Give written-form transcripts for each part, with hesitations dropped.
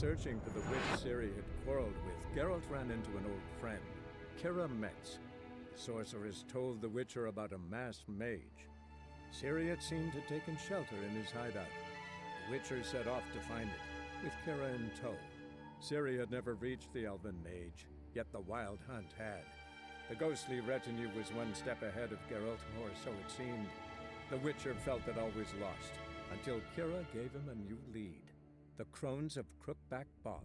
searching for the witch Ciri had quarreled with, Geralt ran into an old friend, Kira Metz. The sorceress told the Witcher about a masked mage. Ciri had seemed to have taken shelter in his hideout. The Witcher set off to find it, with Kira in tow. Ciri had never reached the elven mage, yet the wild hunt had. The ghostly retinue was one step ahead of Geralt, or so it seemed. The Witcher felt it all was lost, until Kira gave him a new lead. The Crones of Crookback Bog.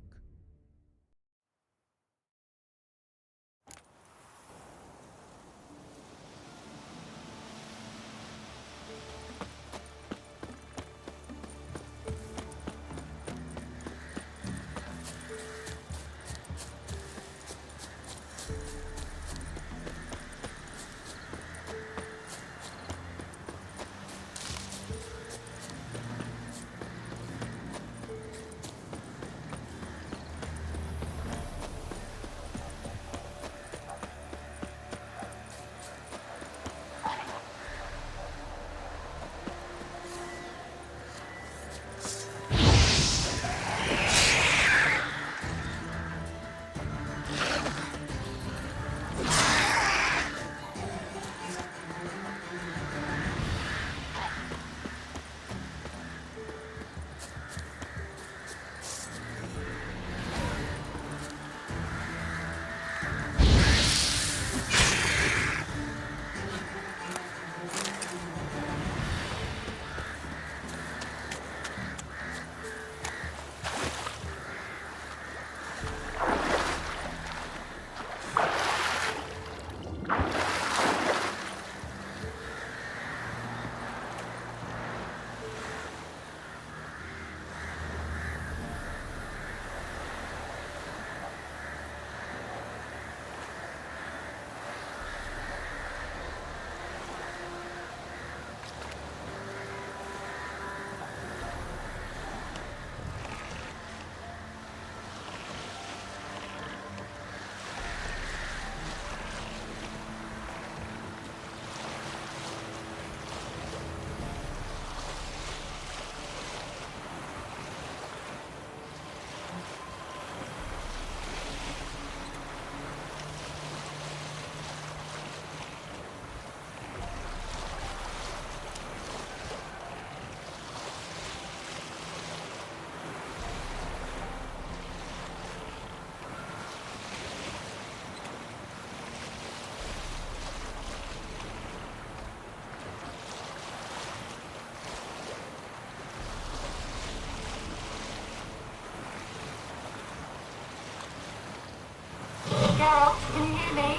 Geralt, can you hear me?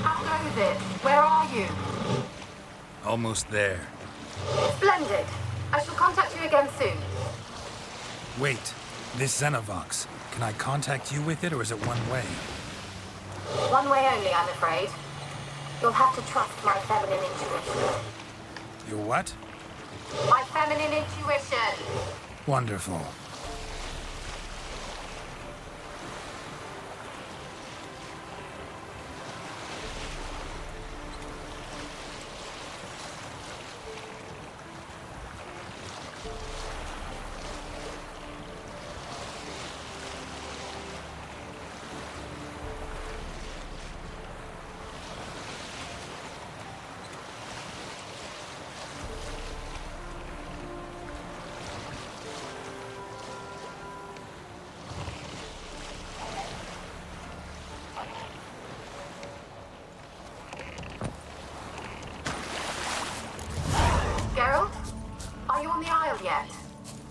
How goes it? Where are you? Almost there. Splendid. I shall contact you again soon. Wait, this Xenovox. Can I contact you with it, or is it one way? One way only, I'm afraid. You'll have to trust my feminine intuition. Your what? My feminine intuition. Wonderful. Geralt? Are you on the Isle yet?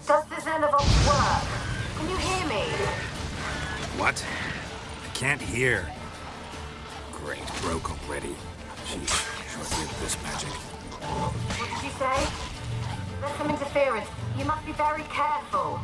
Does the Xenovox work? Can you hear me? What? I can't hear. Great, broke already. Sheesh, short-lived this magic. What did you say? There's some interference. You must be very careful.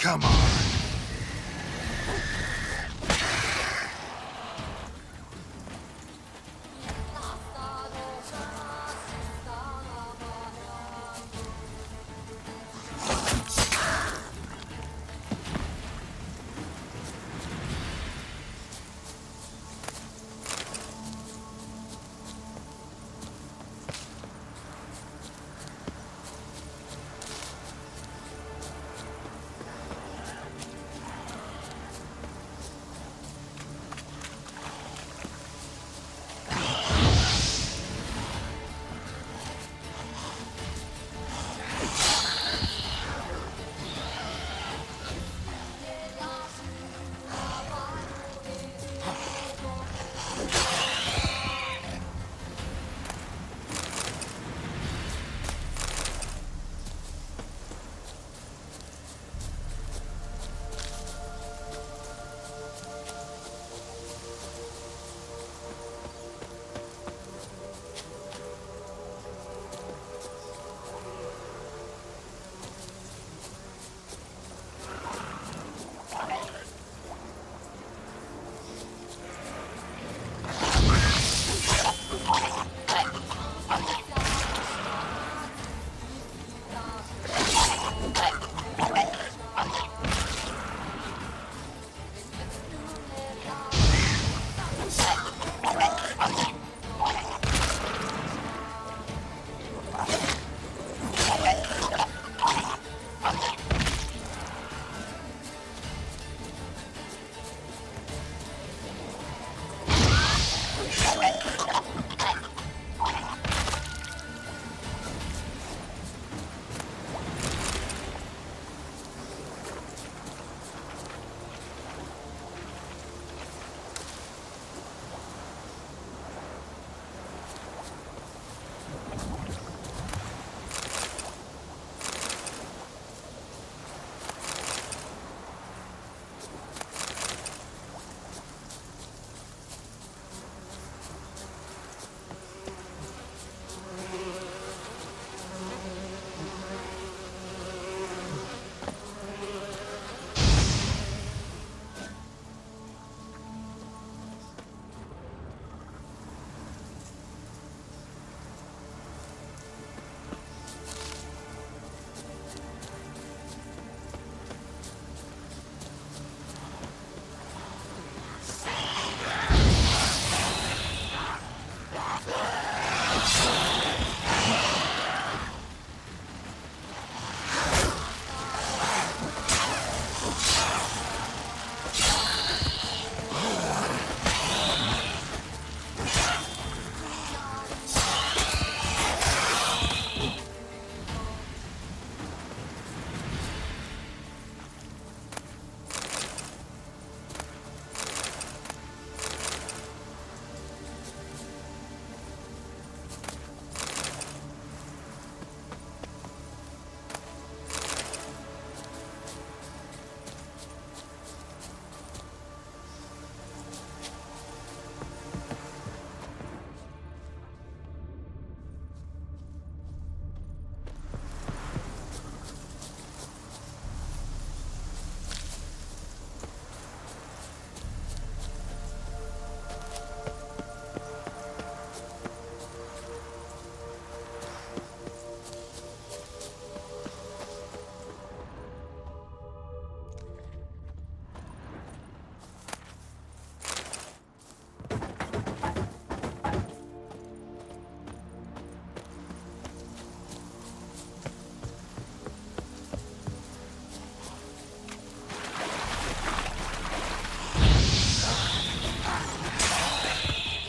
Come on.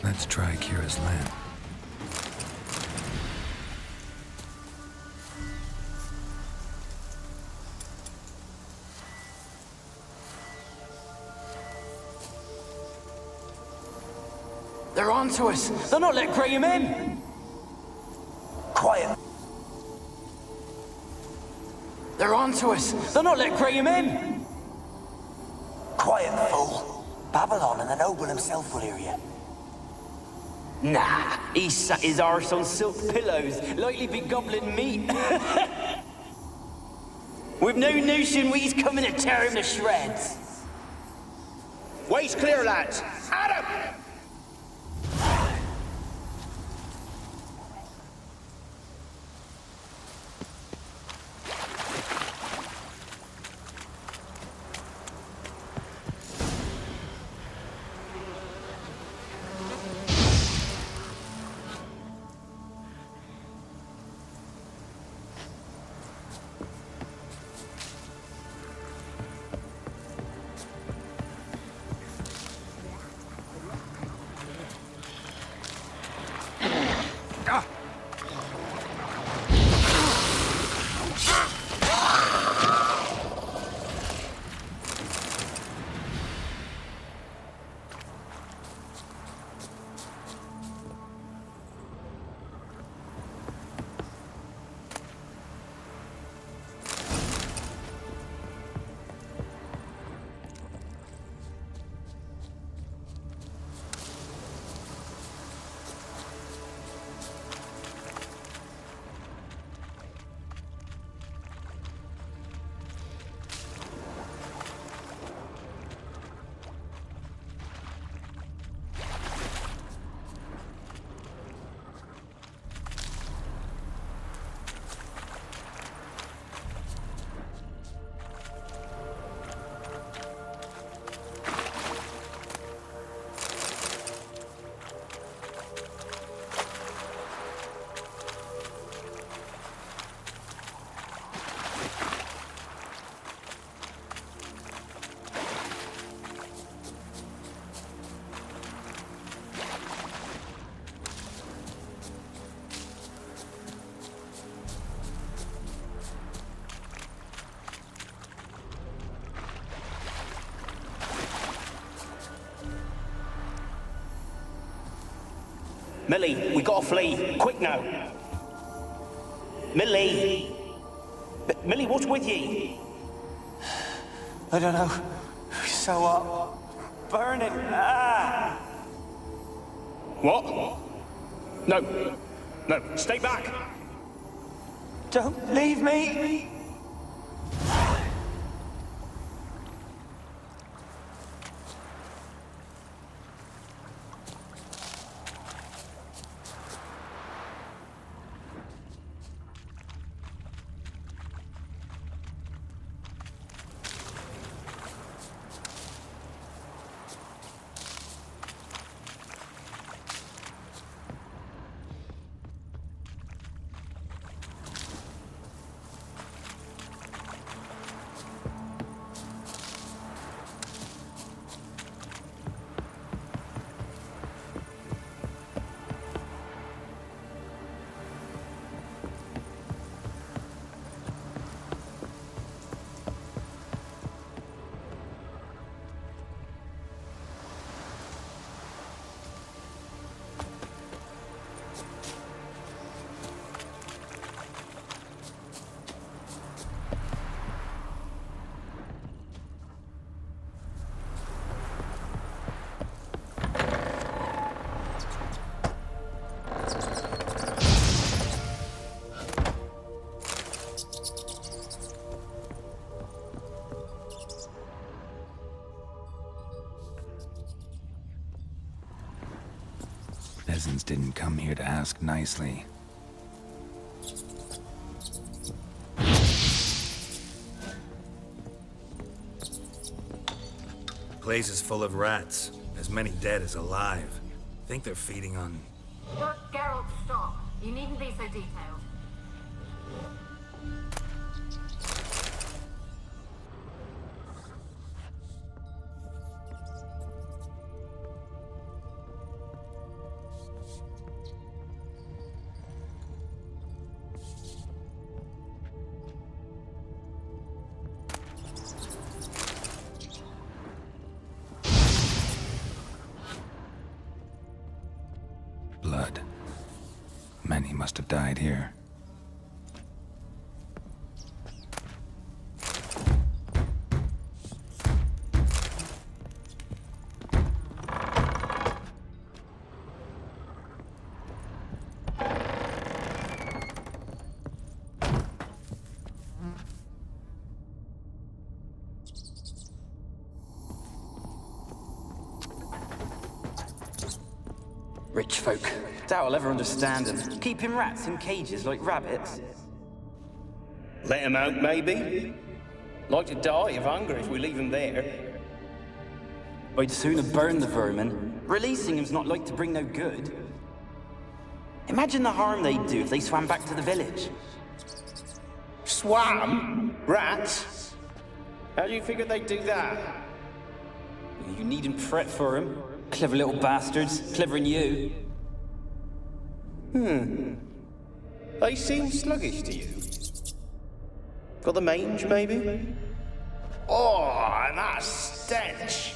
Let's try Kira's lamp. They're on to us. They're not letting Graham in. Quiet. They're on to us. They're not letting Graham in. Quiet, fool. Babylon and the noble himself will hear you. Nah, he sat his arse on silk pillows, likely be gobbling meat. We've no notion we's coming to tear him to shreds. Way's clear, lads. Adam! Millie, we gotta flee. Quick now. Millie! Millie, what's with ye? I don't know. So what? Burn it. Ah! What? No. No, stay back. Don't leave me. Peasants didn't come here to ask nicely. Place is full of rats. As many dead as alive. Think they're feeding on... Look, Geralt, stop. You needn't be so detailed. Blood. Many must have died here. Rich folk. Doubt I'll ever understand them. Keeping rats in cages like rabbits. Let him out, maybe? Like to die of hunger if we leave him there. I'd sooner burn the vermin. Releasing him's not like to bring no good. Imagine the harm they'd do if they swam back to the village. Swam? Rats? How do you figure they'd do that? You needn't fret for him. Clever little bastards. Cleverer than you. They seem sluggish to you. Got the mange, maybe? Oh, and that stench!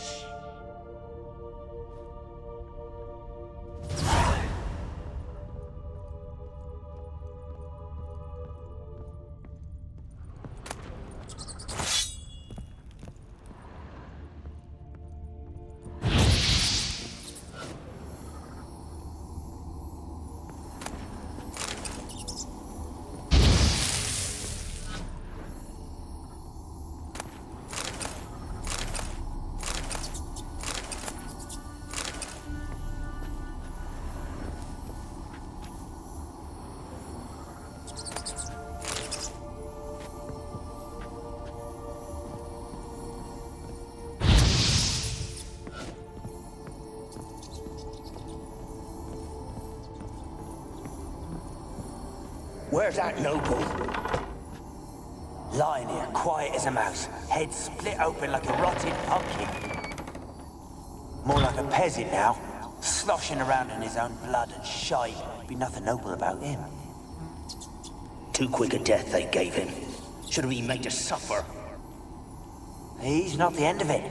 Where's that noble? Lying here, quiet as a mouse, head split open like a rotted pumpkin. More like a peasant now, sloshing around in his own blood and shite. Be nothing noble about him. Too quick a death they gave him. Should have been made to suffer. He's not the end of it.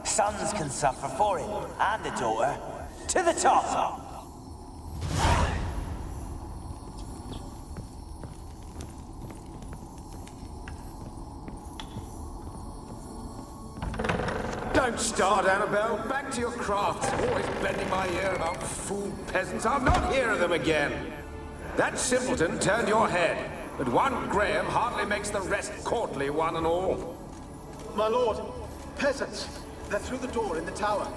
Sons can suffer for him, and the daughter. To the top! Don't start, Annabelle. Back to your craft. Always bending my ear about fool peasants. I'll not hear of them again. That simpleton turned your head, but one Graham hardly makes the rest courtly, one and all. My lord, peasants. They're through the door in the tower.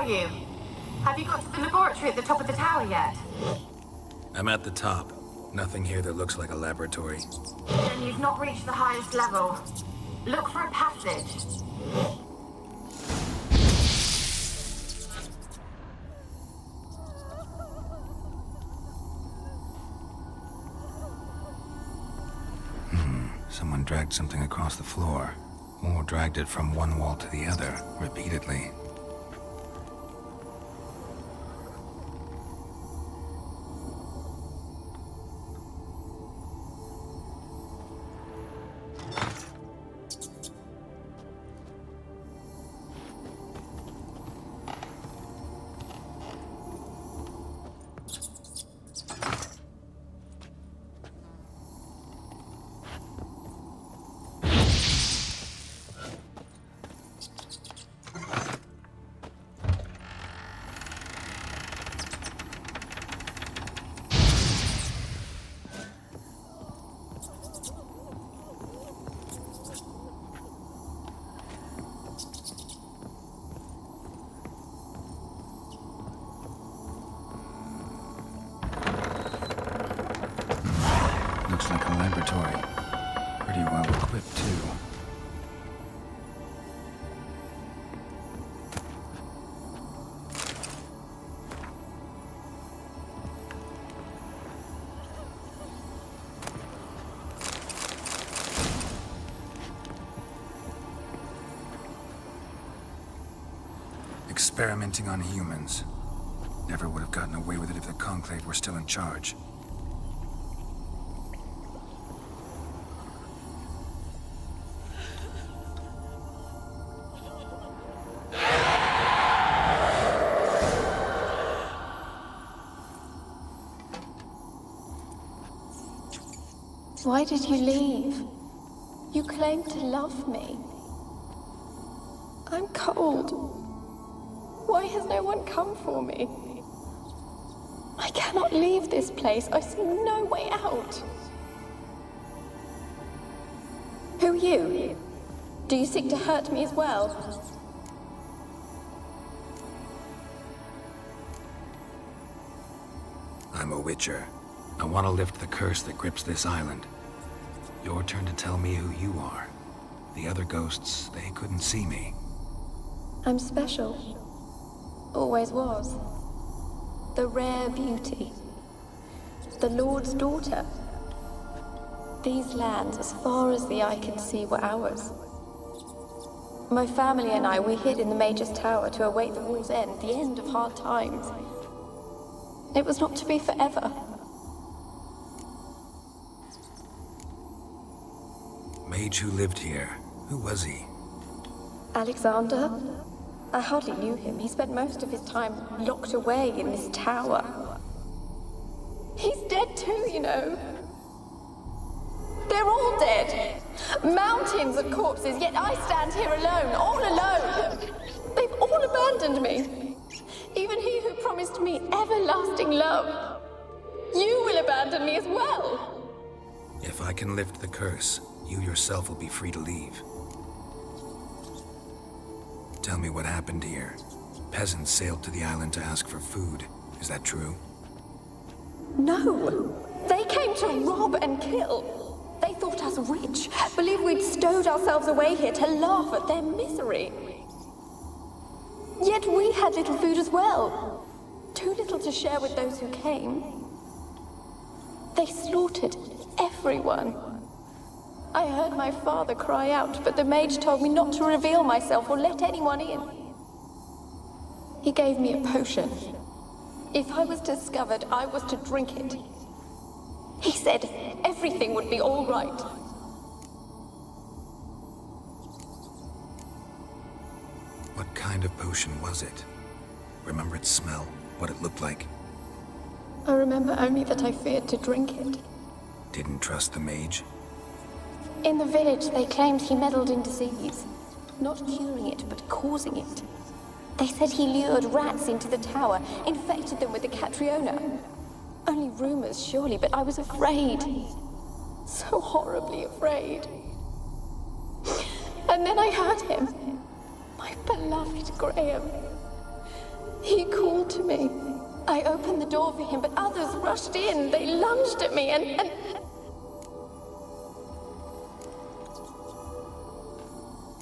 you? Have you got to the laboratory at the top of the tower yet? I'm at the top. Nothing here that looks like a laboratory. Then you've not reached the highest level. Look for a passage. Someone dragged something across the floor, or dragged it from one wall to the other, repeatedly. Looks like a laboratory. Pretty well equipped, too. Experimenting on humans. Never would have gotten away with it if the Conclave were still in charge. Why did you leave? You claimed to love me. I'm cold. Why has no one come for me? I cannot leave this place. I see no way out. Who are you? Do you seek to hurt me as well? I'm a Witcher. I want to lift the curse that grips this island. Your turn to tell me who you are. The other ghosts, they couldn't see me. I'm special. Always was. The rare beauty. The Lord's daughter. These lands, as far as the eye could see, were ours. My family and I, we hid in the Mage's Tower to await the war's end, the end of hard times. It was not to be forever. Mage who lived here. Who was he? Alexander? I hardly knew him. He spent most of his time locked away in this tower. He's dead too, you know. They're all dead. Mountains of corpses, yet I stand here alone, all alone. They've all abandoned me. Even he who promised me everlasting love. You will abandon me as well. If I can lift the curse, you yourself will be free to leave. Tell me what happened here. Peasants sailed to the island to ask for food. Is that true? No. They came to rob and kill. They thought us rich, believed we'd stowed ourselves away here to laugh at their misery. Yet we had little food as well. Too little to share with those who came. They slaughtered everyone. I heard my father cry out, but the mage told me not to reveal myself or let anyone in. He gave me a potion. If I was discovered, I was to drink it. He said everything would be all right. What kind of potion was it? Remember its smell? What it looked like? I remember only that I feared to drink it. Didn't trust the mage? In the village, they claimed he meddled in disease. Not curing it, but causing it. They said he lured rats into the tower, infected them with the Catriona. Only rumors, surely, but I was afraid. So horribly afraid. And then I heard him. My beloved Graham. He called to me. I opened the door for him, but others rushed in. They lunged at me and...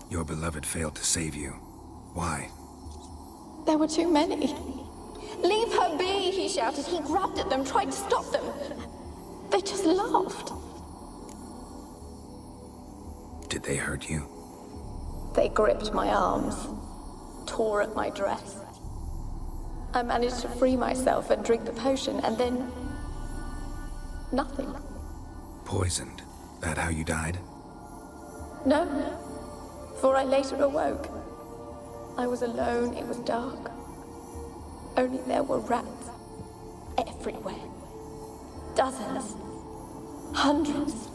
Your beloved failed to save you. Why? There were too many. Leave her be, he shouted. He grabbed at them, tried to stop them. They just laughed. Did they hurt you? They gripped my arms, tore at my dress. I managed to free myself and drink the potion, and then... nothing. Poisoned? That how you died? No, for I later awoke. I was alone, it was dark. Only there were rats everywhere. Dozens. Hundreds.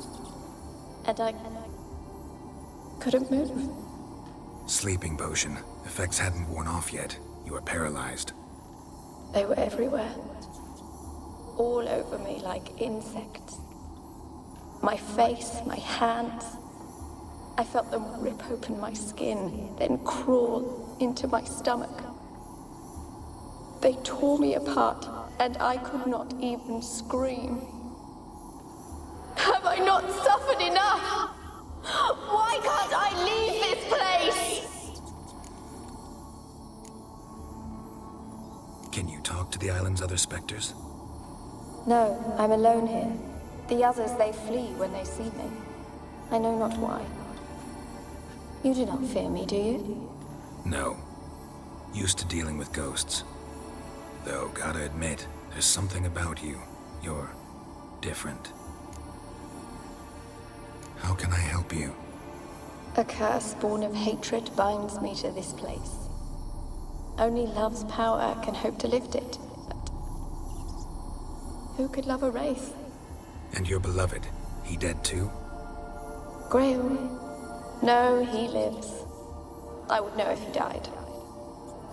And I couldn't move. Sleeping potion. Effects hadn't worn off yet. You were paralyzed. They were everywhere. All over me like insects. My face, my hands. I felt them rip open my skin, then crawl into my stomach. They tore me apart, and I could not even scream. Have I not suffered enough? Why can't I leave this place? Can you talk to the island's other specters? No, I'm alone here. The others, they flee when they see me. I know not why. You do not fear me, do you? No. Used to dealing with ghosts. Though, gotta admit, there's something about you. You're different. How can I help you? A curse born of hatred binds me to this place. Only love's power can hope to lift it. But who could love a wraith? And your beloved, he dead too? Grail? No, he lives. I would know if he died.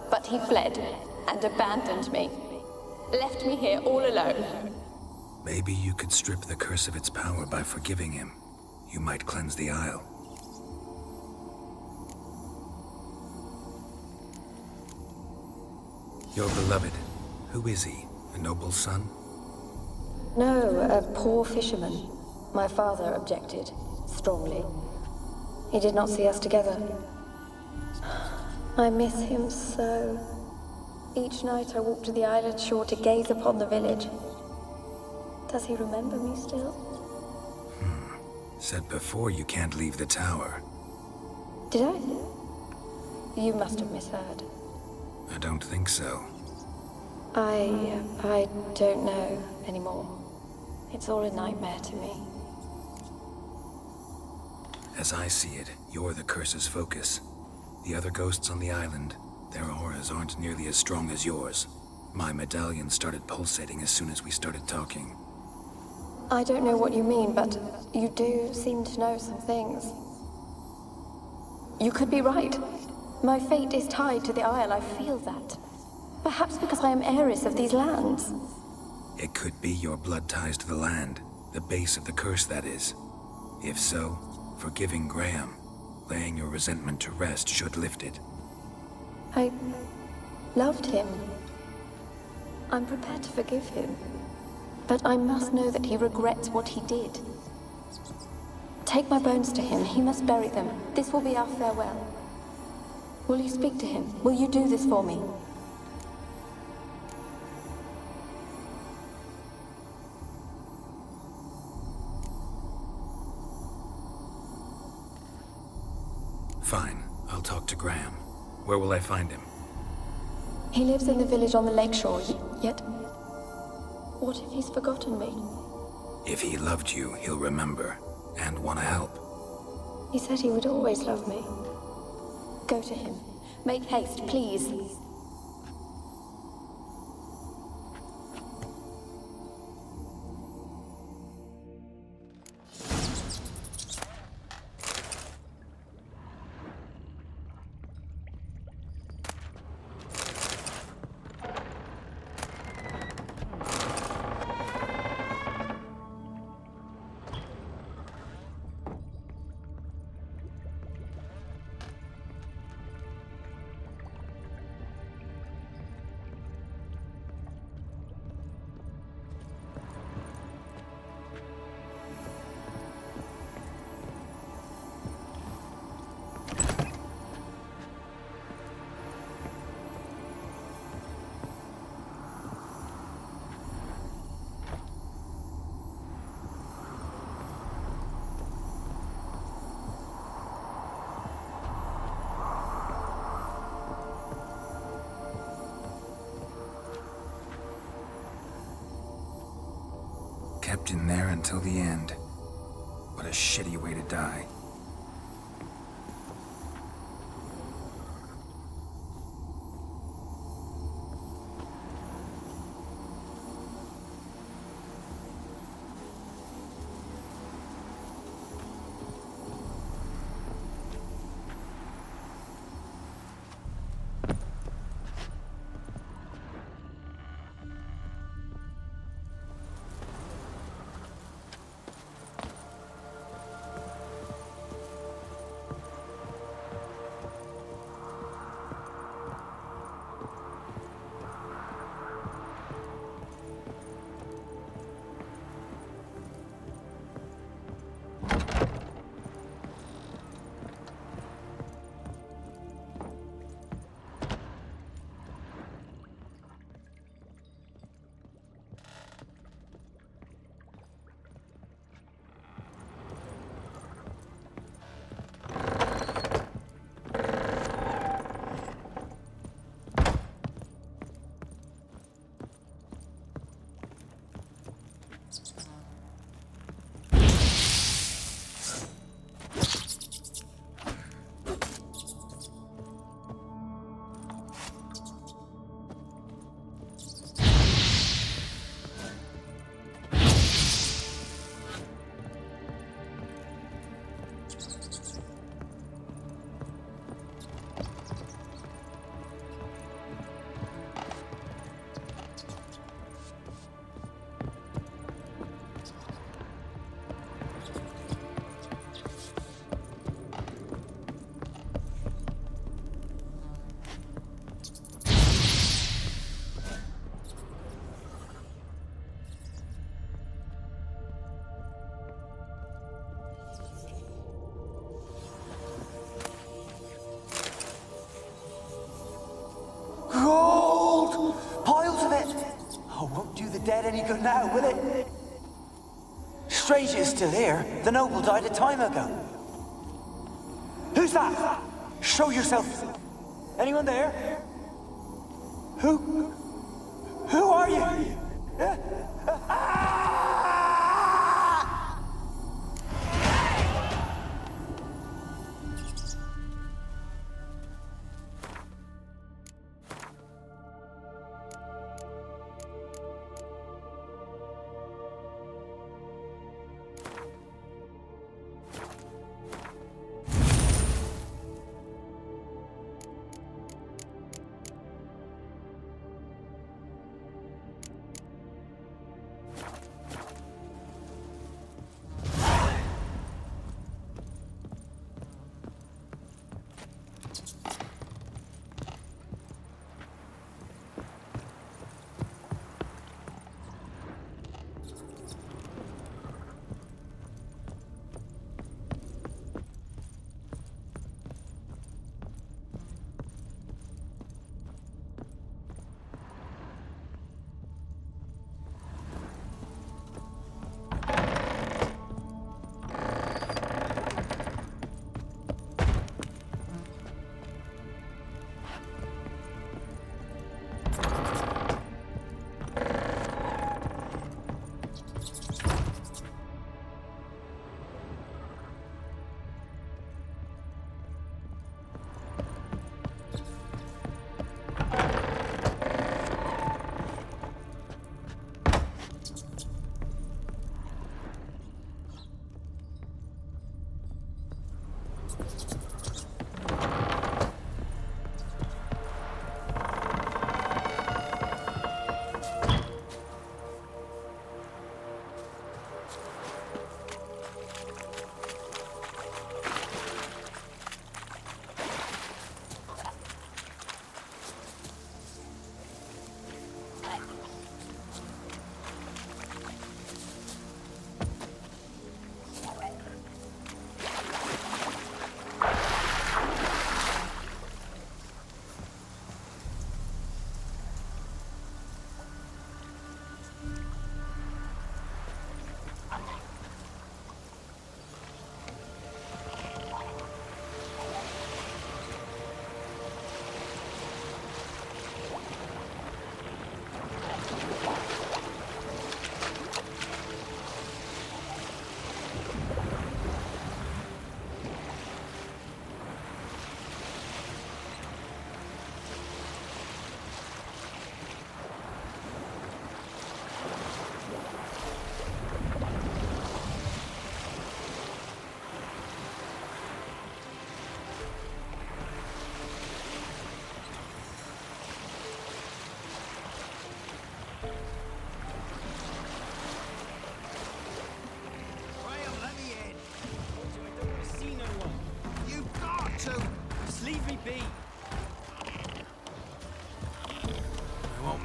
But he fled and abandoned me. Left me here all alone. Maybe you could strip the curse of its power by forgiving him. You might cleanse the Isle. Your beloved, who is he? A noble son? No, a poor fisherman. My father objected, strongly. He did not see us together. I miss him so. Each night I walk to the island shore to gaze upon the village. Does he remember me still? Said before you can't leave the tower. Did I? You must have misheard. I don't think so. I don't know anymore. It's all a nightmare to me. As I see it, you're the curse's focus. The other ghosts on the island, their auras aren't nearly as strong as yours. My medallion started pulsating as soon as we started talking. I don't know what you mean, but you do seem to know some things. You could be right. My fate is tied to the Isle, I feel that. Perhaps because I am heiress of these lands. It could be your blood ties to the land, the base of the curse, that is. If so, forgiving Graham, laying your resentment to rest should lift it. I loved him. I'm prepared to forgive him. But I must know that he regrets what he did. Take my bones to him. He must bury them. This will be our farewell. Will you speak to him? Will you do this for me? Fine. I'll talk to Graham. Where will I find him? He lives in the village on the lakeshore, yet... what if he's forgotten me? If he loved you, he'll remember, and want to help. He said he would always love me. Go to him. Make haste, please. kept in there until the end. What a shitty way to die. Gold! Piles of it! Oh, won't do the dead any good now, will it? Strange it's still here. The noble died a time ago. Who's that? Show yourself. Anyone there? Who are you?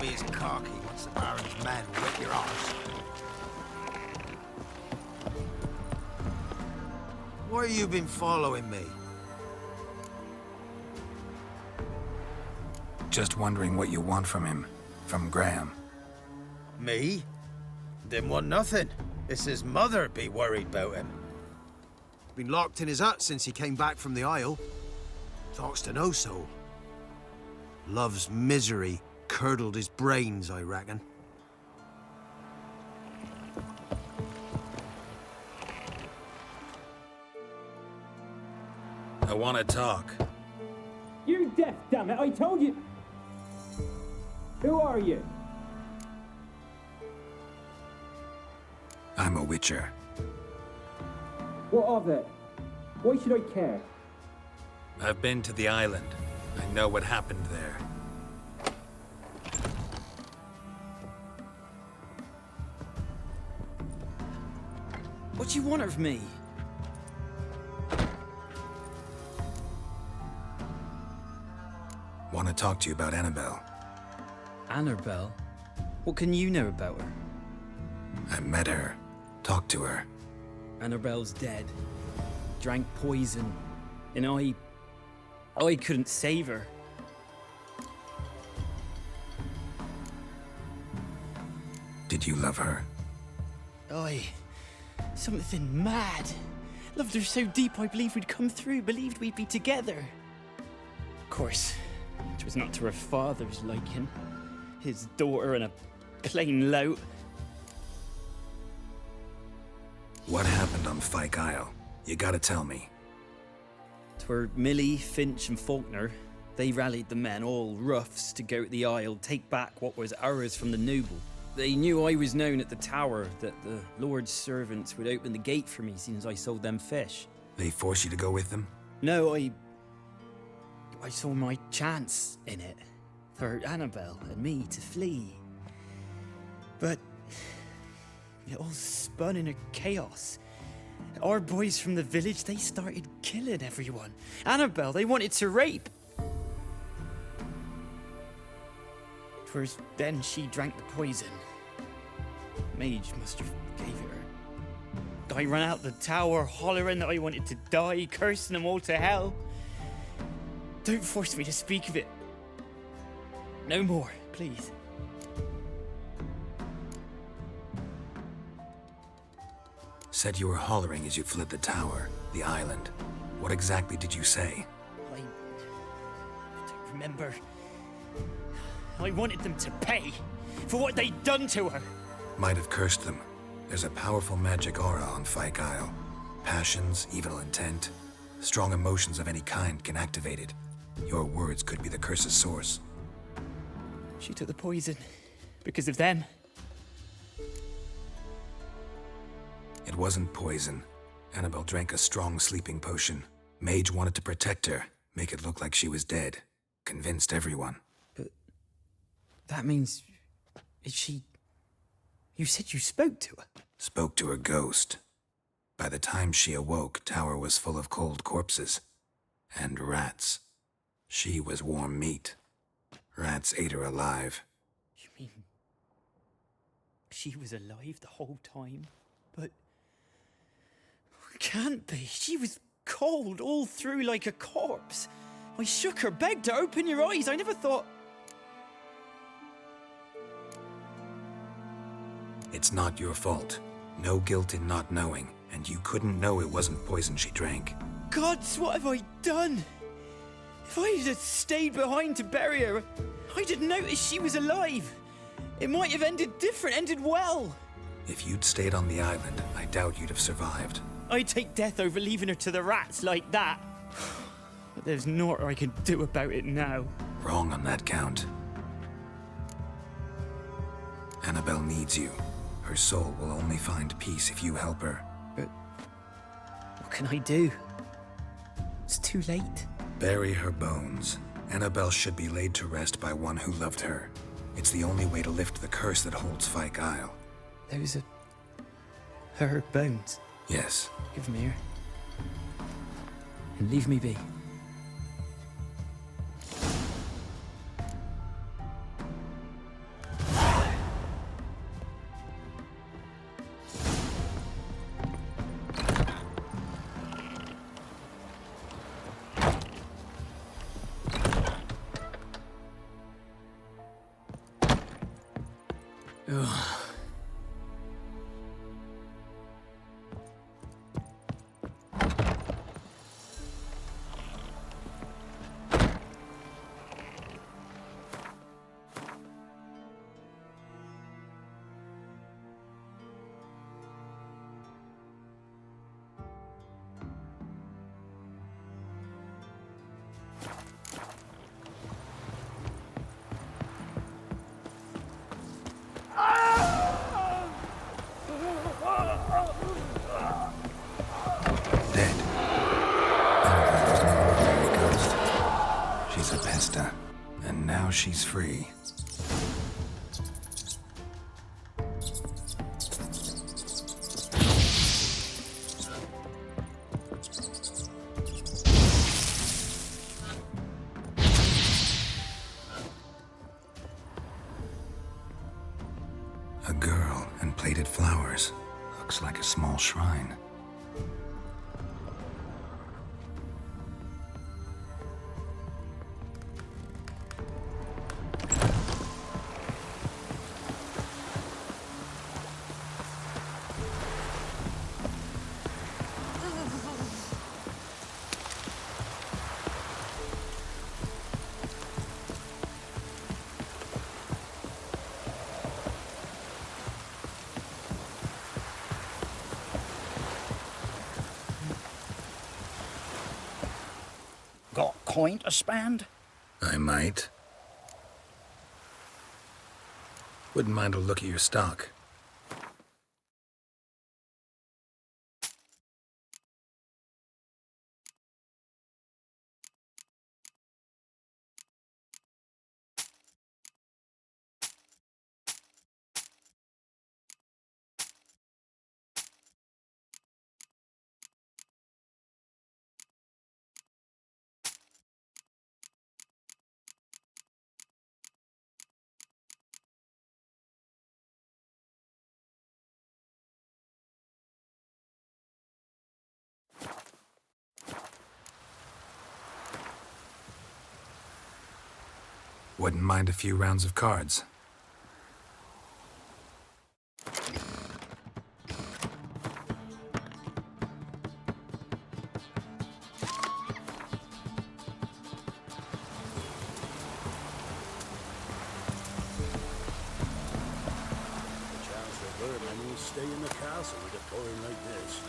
be as cocky once the Baron's men whip your arse. Why you been following me? Just wondering what you want from him. From Graham. Me? Didn't want nothing. It's his mother be worried about him. Been locked in his hut since he came back from the Isle. Talks to no soul. Love's misery curdled his brains, I reckon. I want to talk. You're deaf, damn it! I told you! Who are you? I'm a witcher. What of it? Why should I care? I've been to the island. I know what happened there. What do you want of me? Want to talk to you about Annabelle. Annabelle? What can you know about her? I met her. Talked to her. Annabelle's dead. Drank poison. And I couldn't save her. Did you love her? Something mad. Loved her so deep I believed we'd come through, believed we'd be together. Of course, it was not to her father's liking. His daughter and a plain lout. What happened on Fyke Isle? You gotta tell me. 'Twere Millie, Finch and Faulkner. They rallied the men, all roughs, to go to the Isle, take back what was ours from the noble. They knew I was known at the tower, that the Lord's servants would open the gate for me, seeing as I sold them fish. They forced you to go with them? No, I saw my chance in it, for Annabelle and me to flee. But it all spun in a chaos. Our boys from the village, they started killing everyone. Annabelle, they wanted to rape. 'Twas then she drank the poison. Mage must have gave it her. I ran out the tower, hollering that I wanted to die, cursing them all to hell. Don't force me to speak of it. No more, please. Said you were hollering as you fled the tower, the island. What exactly did you say? I don't remember. I wanted them to pay for what they'd done to her. Might have cursed them. There's a powerful magic aura on Fyke Isle. Passions, evil intent, strong emotions of any kind can activate it. Your words could be the curse's source. She took the poison because of them. It wasn't poison. Annabelle drank a strong sleeping potion. Mage wanted to protect her, make it look like she was dead. Convinced everyone. That means... is she... You said you spoke to her? Spoke to her ghost. By the time she awoke, tower was full of cold corpses. And rats. She was warm meat. Rats ate her alive. You mean... she was alive the whole time? But... can't be. She was cold all through like a corpse. I shook her, begged her, open your eyes. I never thought... It's not your fault. No guilt in not knowing, and you couldn't know it wasn't poison she drank. Gods, what have I done? If I had stayed behind to bury her, I didn't notice she was alive. It might have ended different, ended well. If you'd stayed on the island, I doubt you'd have survived. I'd take death over leaving her to the rats like that. But there's naught I can do about it now. Wrong on that count. Annabelle needs you. Her soul will only find peace if you help her. But what can I do? It's too late. Bury her bones. Annabelle should be laid to rest by one who loved her. It's the only way to lift the curse that holds Fyke Isle. Those are... her bones? Yes. Give them here. And leave me be. Dead. Annabelle was no ordinary ghost. She's a pesta, and now she's free. A girl and plated flowers. Looks like a small shrine. Got coin to spend? I might. Wouldn't mind a look at your stock. Wouldn't mind a few rounds of cards. Chancellor Vermin will stay in the castle with a pouring like this.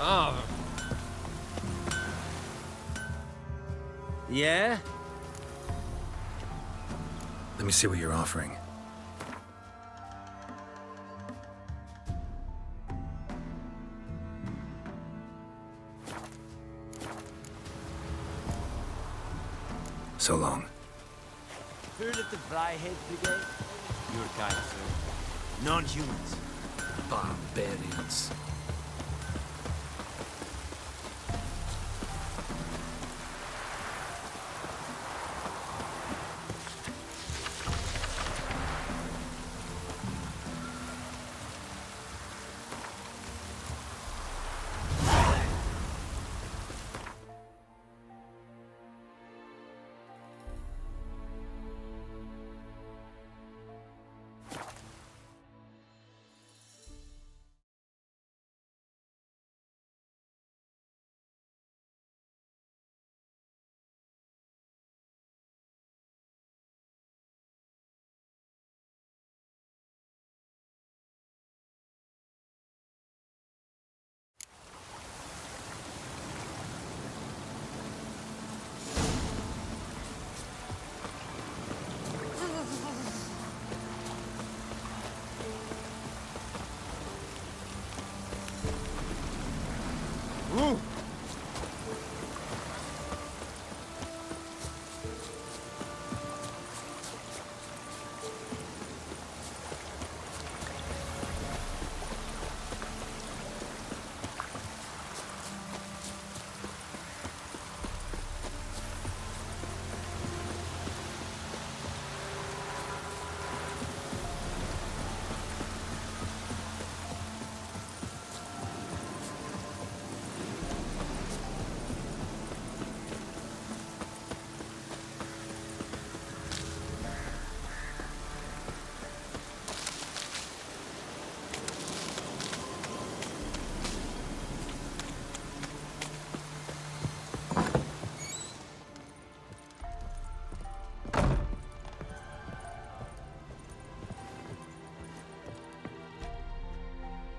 Oh. Yeah? Let me see what you're offering. So long. Heard of the Flyhead Brigade? Your kind, sir. Non-humans. Barbarians.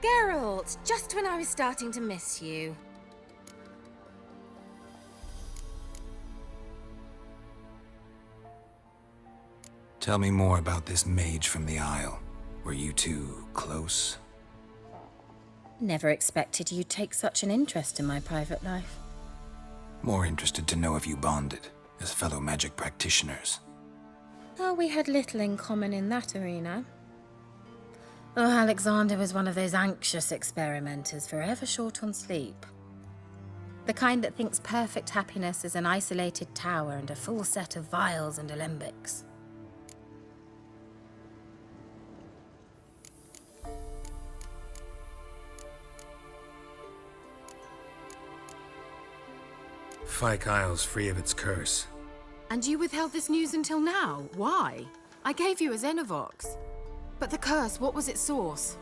Geralt, just when I was starting to miss you. Tell me more about this mage from the Isle. Were you two close? Never expected you'd take such an interest in my private life. More interested to know if you bonded, as fellow magic practitioners. Oh, we had little in common in that arena. Oh, Alexander was one of those anxious experimenters, forever short on sleep. The kind that thinks perfect happiness is an isolated tower and a full set of vials and alembics. Fyke Isle's free of its curse. And you withheld this news until now? Why? I gave you a Xenovox. But the curse, what was its source?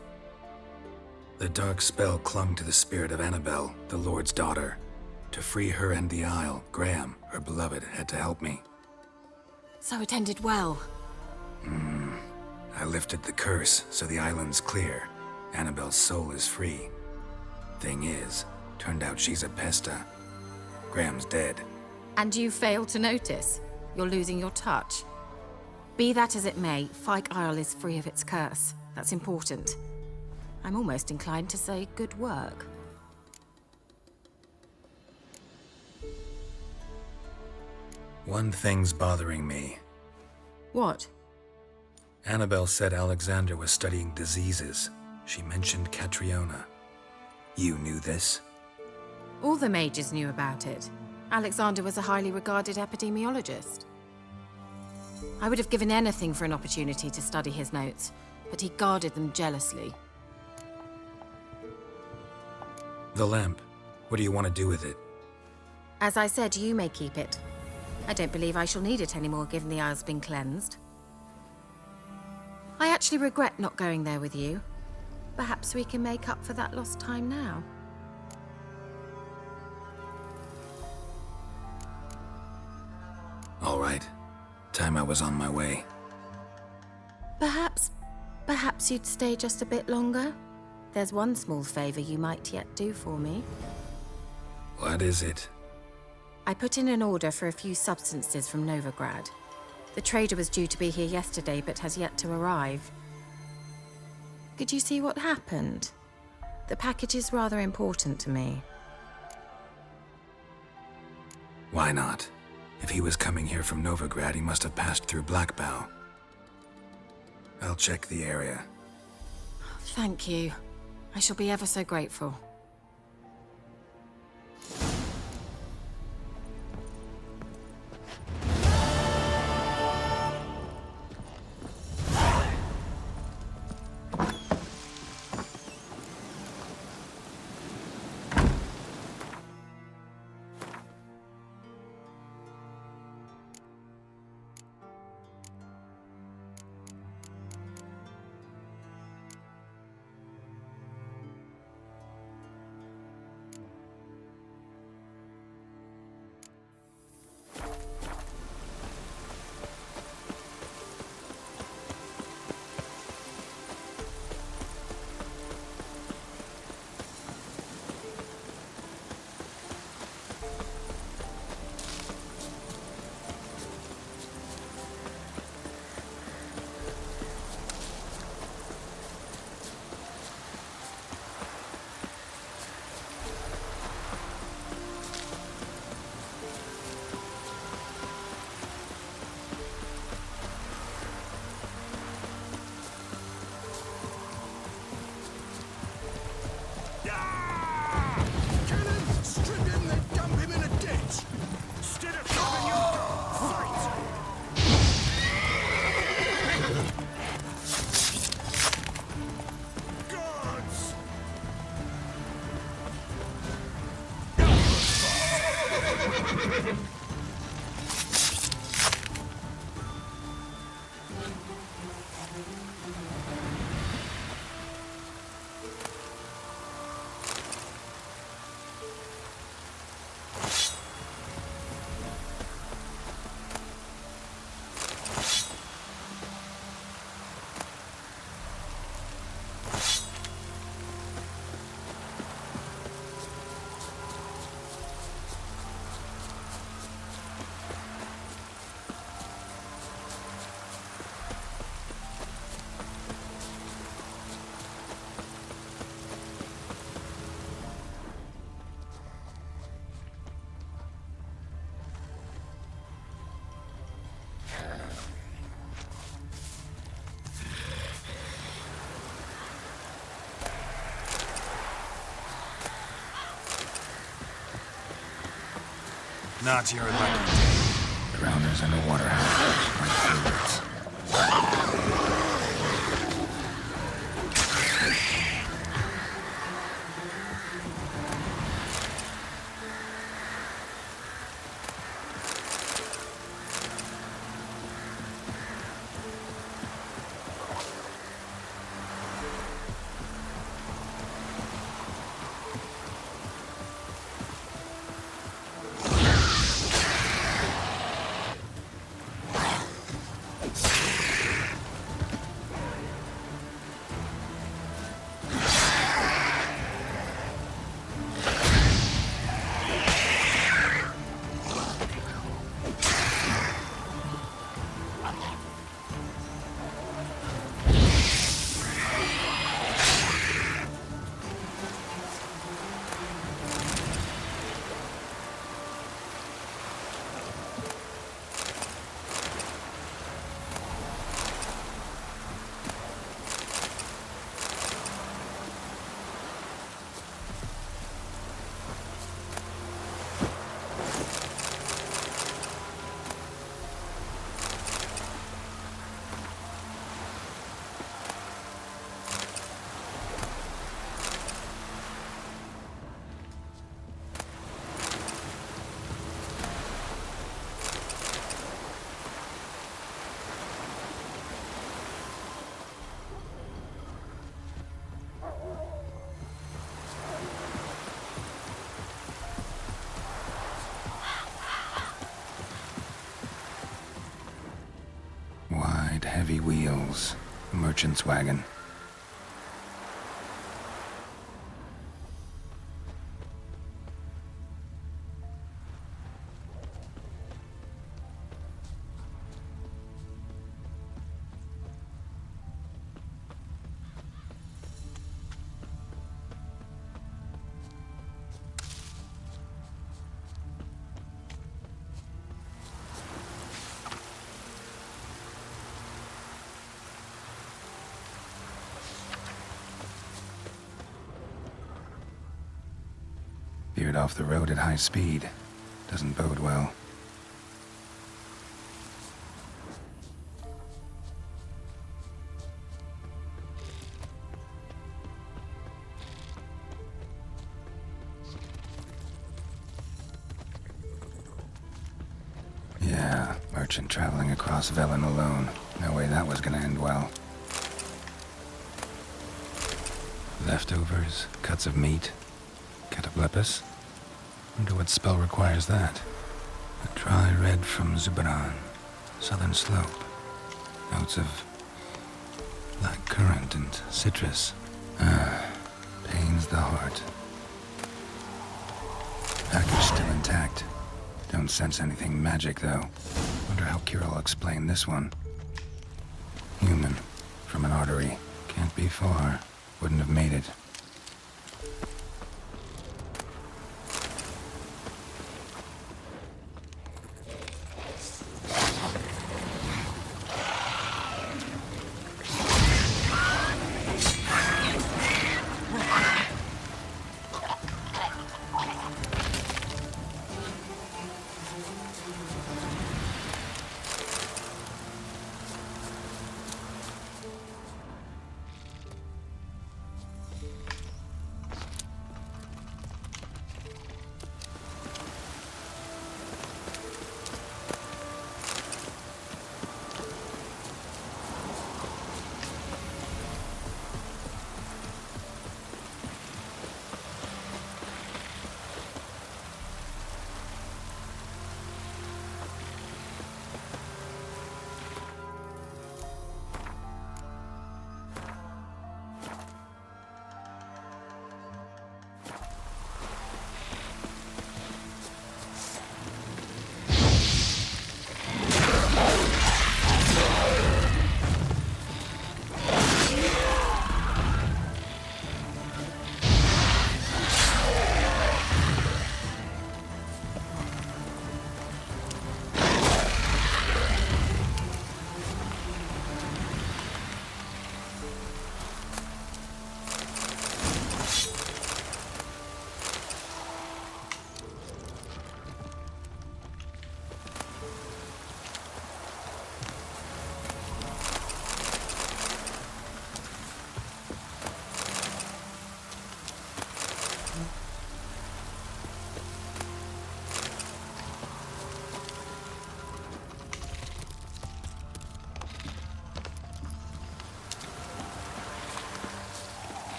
The dark spell clung to the spirit of Annabelle, the Lord's daughter. To free her and the Isle, Graham, her beloved, had to help me. So it ended well. I lifted the curse, so the island's clear. Annabelle's soul is free. Thing is, turned out she's a pesta. Graham's dead. And you failed to notice? You're losing your touch. Be that as it may, Fyke Isle is free of its curse. That's important. I'm almost inclined to say good work. One thing's bothering me. What? Annabelle said Alexander was studying diseases. She mentioned Catriona. You knew this? All the mages knew about it. Alexander was a highly regarded epidemiologist. I would have given anything for an opportunity to study his notes, but he guarded them jealously. The lamp. What do you want to do with it? As I said, you may keep it. I don't believe I shall need it anymore, given the Isle's been cleansed. I actually regret not going there with you. Perhaps we can make up for that lost time now. All right. Time I was on my way. Perhaps you'd stay just a bit longer? There's one small favor you might yet do for me. What is it? I put in an order for a few substances from Novigrad. The trader was due to be here yesterday, but has yet to arrive. Could you see what happened? The package is rather important to me. Why not? If he was coming here from Novigrad, he must have passed through Blackbough. I'll check the area. Thank you. I shall be ever so grateful. Not your lucky day. Drowners and the water houses, my favorites. Wide, heavy wheels. A merchant's wagon. Veered off the road at high speed. Doesn't bode well. Yeah, merchant traveling across Velen alone. No way that was gonna end well. Leftovers, cuts of meat, cataplepis. Wonder what spell requires that. A dry red from Zubaran, southern slope. Notes of black currant and citrus. Pains the heart. Package still intact. Don't sense anything magic, though. Wonder how Kira will explain this one. Human, from an artery. Can't be far. Wouldn't have made it.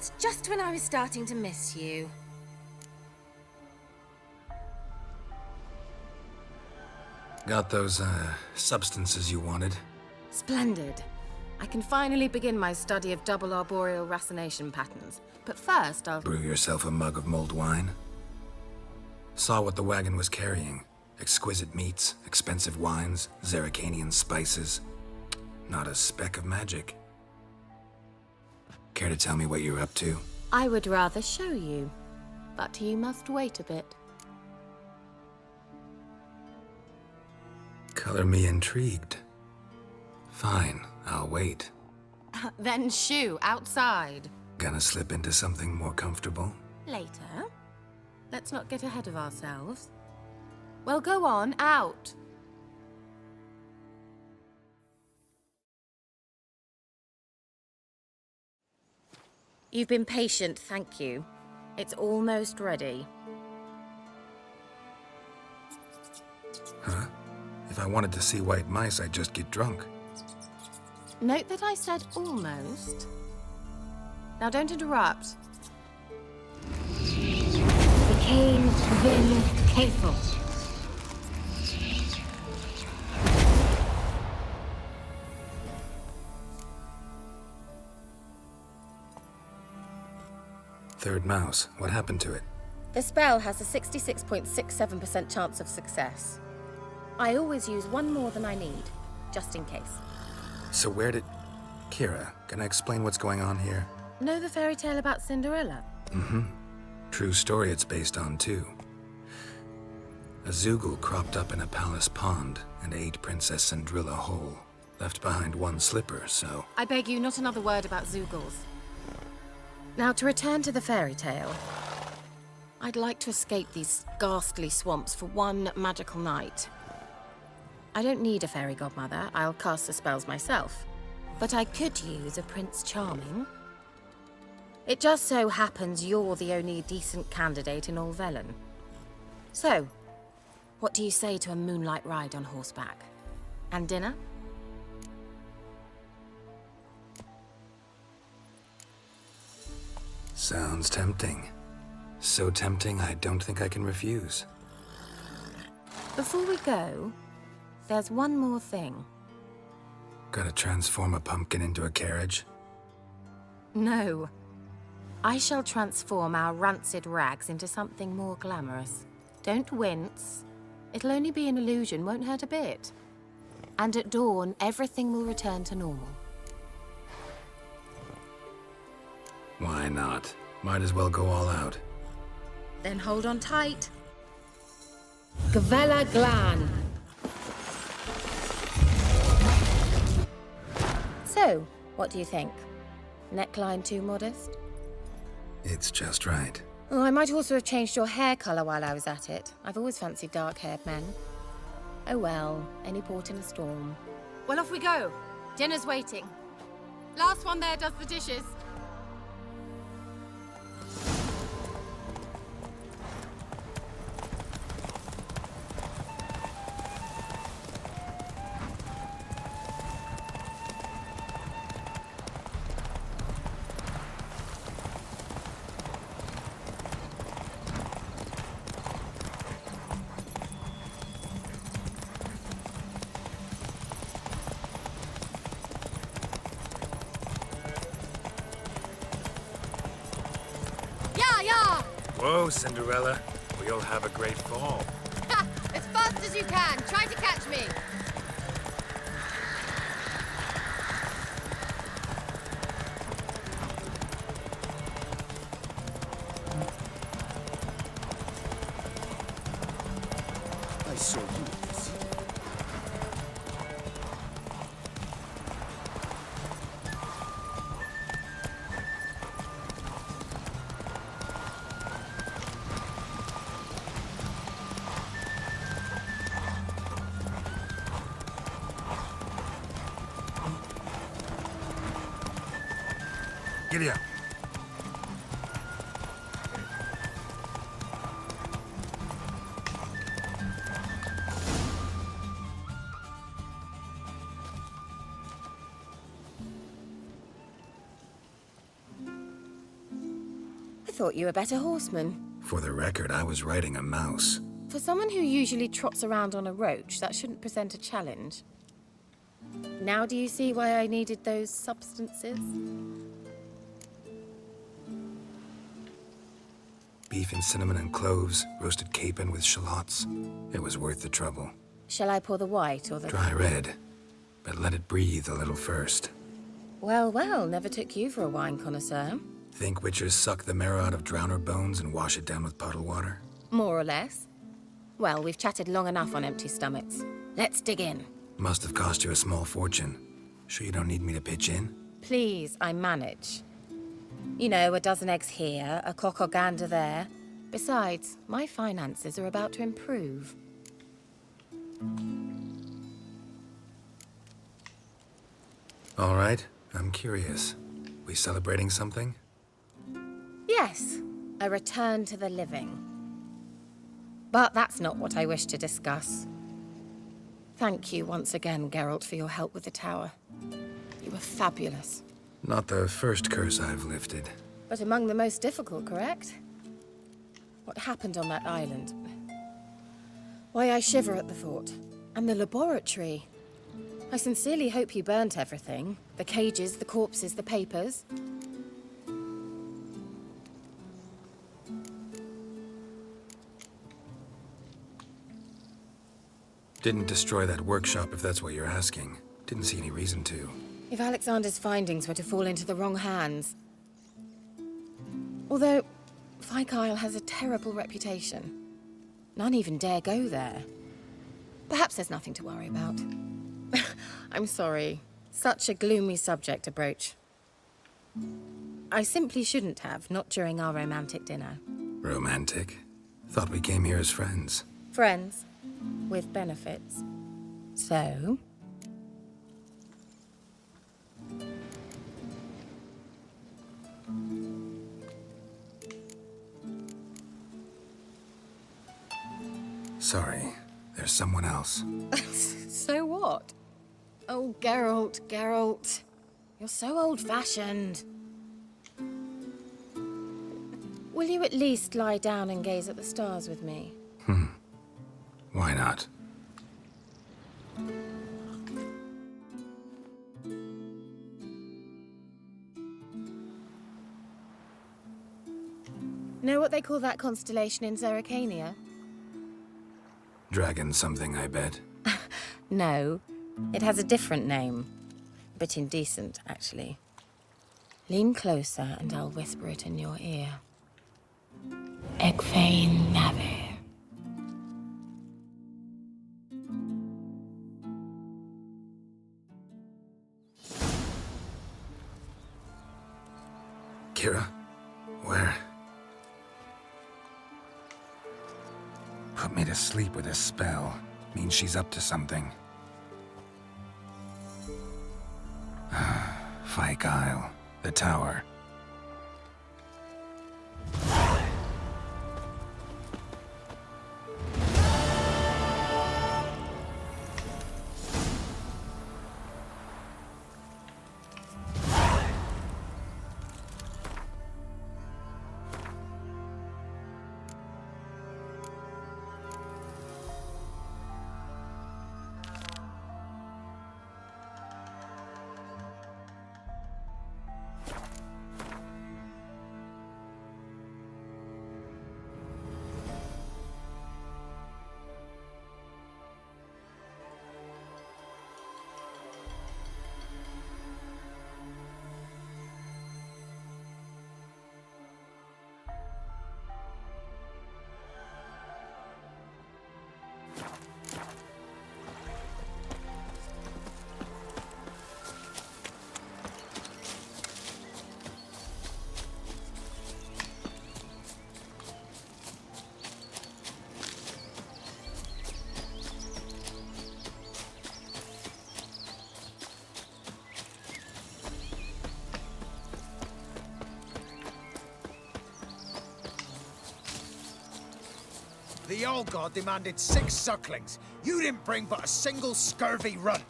out just when I was starting to miss you. Got those, substances you wanted? Splendid. I can finally begin my study of double arboreal racination patterns. But first, I'll... Brew yourself a mug of mulled wine? Saw what the wagon was carrying. Exquisite meats, expensive wines, Zerrikanian spices. Not a speck of magic. Care to tell me what you're up to? I would rather show you, but you must wait a bit. Color me intrigued. Fine, I'll wait. Then shoo, outside. Gonna slip into something more comfortable? Later. Let's not get ahead of ourselves. Well, go on, out. You've been patient, thank you. It's almost ready. Huh? If I wanted to see white mice, I'd just get drunk. Note that I said almost. Now don't interrupt. Kane Vin Kafel. Third mouse. What happened to it? The spell has a 66.67% chance of success. I always use one more than I need, just in case. So where did... Kira, can I explain what's going on here? Know the fairy tale about Cinderella? Mm-hmm. True story it's based on, too. A Zoogle cropped up in a palace pond and ate Princess Cinderella whole. Left behind one slipper, so... I beg you, not another word about Zoogles. Now, to return to the fairy tale. I'd like to escape these ghastly swamps for one magical night. I don't need a fairy godmother. I'll cast the spells myself. But I could use a Prince Charming. It just so happens you're the only decent candidate in all Velen. So, what do you say to a moonlight ride on horseback? And dinner? Sounds tempting. So tempting, I don't think I can refuse. Before we go, there's one more thing. Gotta transform a pumpkin into a carriage? No. I shall transform our rancid rags into something more glamorous. Don't wince. It'll only be an illusion, won't hurt a bit. And at dawn, everything will return to normal. Why not? Might as well go all out. Then hold on tight. Gavella Glan. So, what do you think? Neckline too modest? It's just right. Oh, I might also have changed your hair colour while I was at it. I've always fancied dark-haired men. Oh well, any port in a storm. Well, off we go. Dinner's waiting. Last one there does the dishes. Whoa, Cinderella. We'll have a great fall. Ha! As fast as you can. Try to catch me. I saw you. Giddy up. thought you were a better horseman. For the record, I was riding a mouse. For someone who usually trots around on a roach, that shouldn't present a challenge. Now do you see why I needed those substances? Beef and cinnamon and cloves, roasted capon with shallots. It was worth the trouble. Shall I pour the white or the... Dry red, but let it breathe a little first. Well, well, never took you for a wine connoisseur. Think witchers suck the marrow out of drowner bones and wash it down with puddle water? More or less. Well, we've chatted long enough on empty stomachs. Let's dig in. Must have cost you a small fortune. Sure you don't need me to pitch in? Please, I manage. You know, a dozen eggs here, a cock or gander there. Besides, my finances are about to improve. All right, I'm curious. We celebrating something? Yes, a return to the living. But that's not what I wish to discuss. Thank you once again, Geralt, for your help with the tower. You were fabulous. Not the first curse I've lifted. But among the most difficult, correct? What happened on that island? Why, I shiver at the thought. And the laboratory. I sincerely hope you burnt everything. The cages, the corpses, the papers. Didn't destroy that workshop, if that's what you're asking. Didn't see any reason to. If Alexander's findings were to fall into the wrong hands... Although, Isle has a terrible reputation. None even dare go there. Perhaps there's nothing to worry about. I'm sorry. Such a gloomy subject to broach. I simply shouldn't have, not during our romantic dinner. Romantic? Thought we came here as friends. Friends. With benefits. So... Sorry, there's someone else. So what? Oh, Geralt, Geralt. You're so old-fashioned. Will you at least lie down and gaze at the stars with me? Why not? Know what they call that constellation in Zerrikania? Dragon something, I bet. No, it has a different name. A bit indecent, actually. Lean closer and I'll whisper it in your ear. Egfain Navir. Kira? Where? Put me to sleep with a spell. Means she's up to something. Isle, the tower. The old god demanded 6 sucklings. You didn't bring but a single scurvy runt.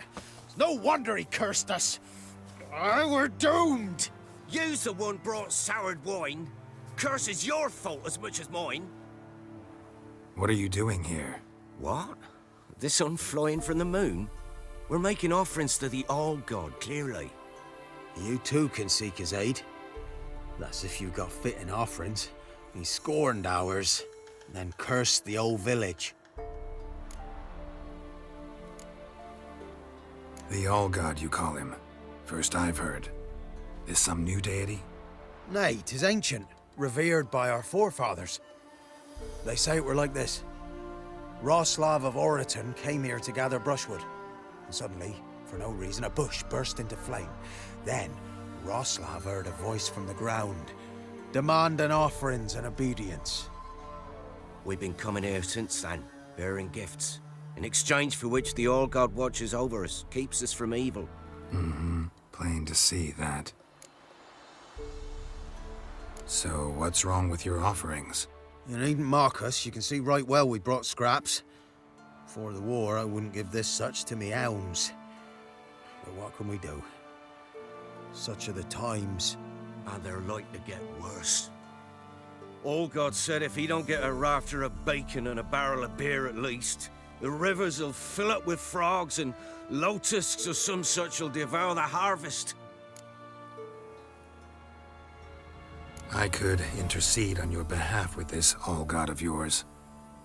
No wonder he cursed us. We're doomed. You's the one brought soured wine. curse is your fault as much as mine. What are you doing here? What? The sun flying from the moon? We're making offerings to the All-God, clearly. You too can seek his aid. That's if you got fitting offerings. He scorned ours, then cursed the old village. The All-God, you call him. First I've heard. Is some new deity? Nay, 'tis ancient, revered by our forefathers. They say it were like this. Roslav of Oriton came here to gather brushwood, and suddenly, for no reason, a bush burst into flame. Then, Roslav heard a voice from the ground, demanding offerings and obedience. We've been coming here since then, bearing gifts, in exchange for which the All-God watches over us, keeps us from evil. Mm-hmm. Plain to see that. So, what's wrong with your offerings? You needn't mock us. You can see right well we brought scraps. Before the war, I wouldn't give this such to me elms. But what can we do? Such are the times. And they're like to get worse. All-God said if he don't get a rafter of bacon and a barrel of beer at least, the rivers will fill up with frogs and locusts or some such will devour the harvest. I could intercede on your behalf with this All-God of yours.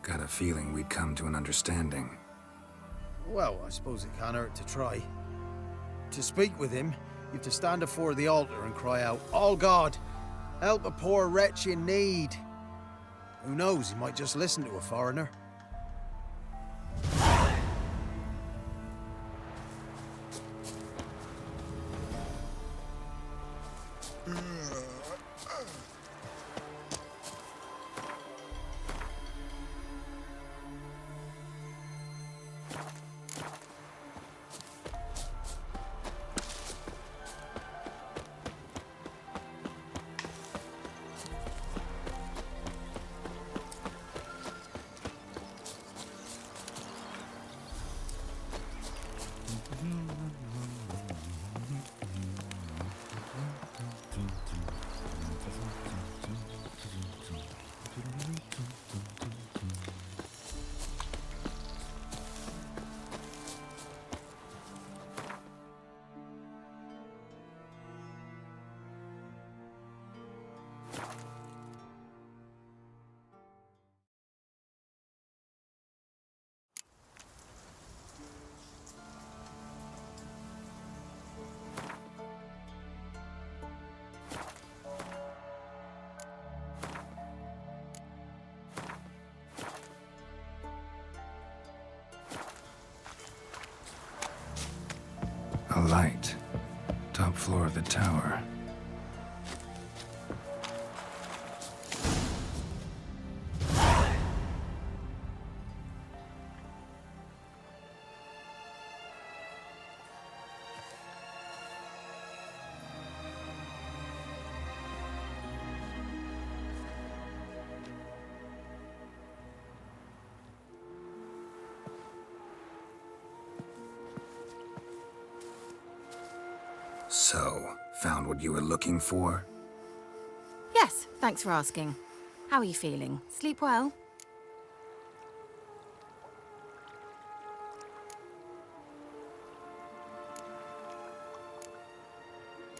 Got a feeling we'd come to an understanding. Well, I suppose it can't hurt to try. To speak with him, you have to stand before the altar and cry out, All-God, help a poor wretch in need. Who knows, he might just listen to a foreigner. A light. Top floor of the tower. So, found what you were looking for? Yes, thanks for asking. How are you feeling? Sleep well?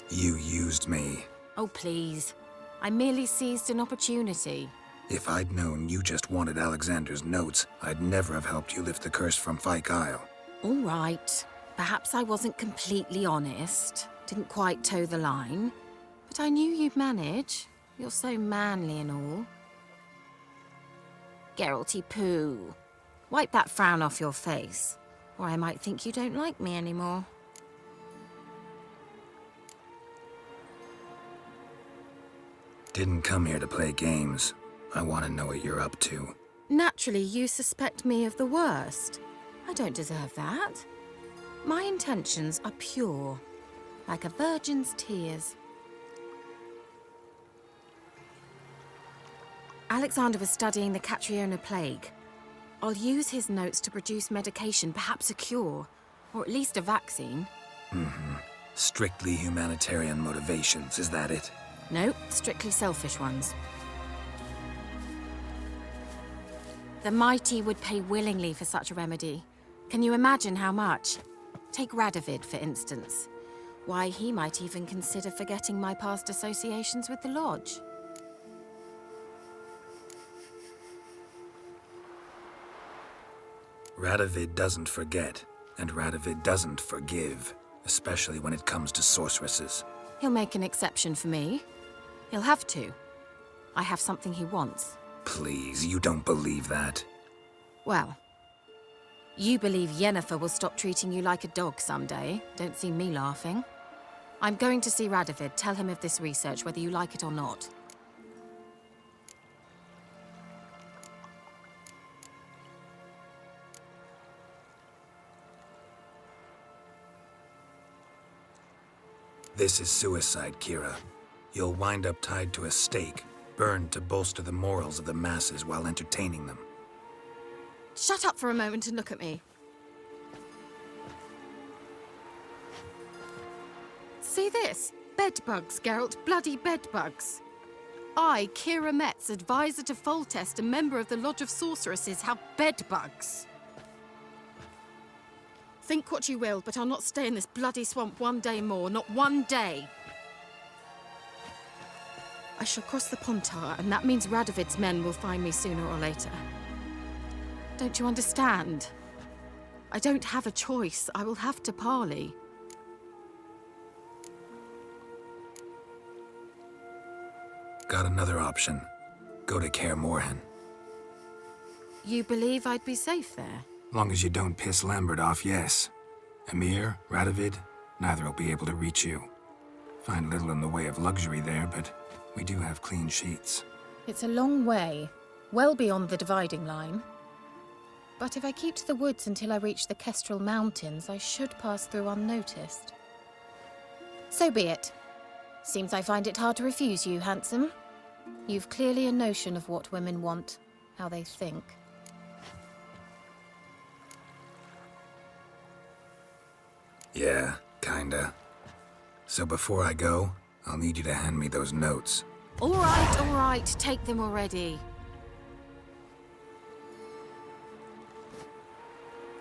You used me. Oh, please. I merely seized an opportunity. If I'd known you just wanted Alexander's notes, I'd never have helped you lift the curse from Fyke Isle. All right. Perhaps I wasn't completely honest. Didn't quite toe the line. But I knew you'd manage. You're so manly and all. Geralty poo. Wipe that frown off your face, or I might think you don't like me anymore. Didn't come here to play games. I want to know what you're up to. Naturally, you suspect me of the worst. I don't deserve that. My intentions are pure, like a virgin's tears. Alexander was studying the Catriona plague. I'll use his notes to produce medication, perhaps a cure, or at least a vaccine. Mm-hmm. Strictly humanitarian motivations, is that it? No, strictly selfish ones. The mighty would pay willingly for such a remedy. Can you imagine how much? Take Radovid, for instance. Why, he might even consider forgetting my past associations with the Lodge. Radovid doesn't forget, and Radovid doesn't forgive, especially when it comes to sorceresses. He'll make an exception for me. He'll have to. I have something he wants. Please, you don't believe that. Well, you believe Yennefer will stop treating you like a dog someday. Don't see me laughing. I'm going to see Radovid. Tell him of this research, whether you like it or not. This is suicide, Kira. You'll wind up tied to a stake, burned to bolster the morals of the masses while entertaining them. Shut up for a moment and look at me. See this? Bedbugs, Geralt. Bloody bedbugs. I, Kira Metz, advisor to Foltest, a member of the Lodge of Sorceresses, have bedbugs. Think what you will, but I'll not stay in this bloody swamp one day more. Not one day. I shall cross the Pontar, and that means Radovid's men will find me sooner or later. Don't you understand? I don't have a choice. I will have to parley. Got another option. Go to Kaer Morhen. You believe I'd be safe there? Long as you don't piss Lambert off, yes. Emir, Radovid, neither will be able to reach you. Find little in the way of luxury there, but we do have clean sheets. It's a long way, well beyond the dividing line. But if I keep to the woods until I reach the Kestrel Mountains, I should pass through unnoticed. So be it. Seems I find it hard to refuse you, handsome. You've clearly a notion of what women want, how they think. Yeah, kinda. So before I go, I'll need you to hand me those notes. All right, take them already.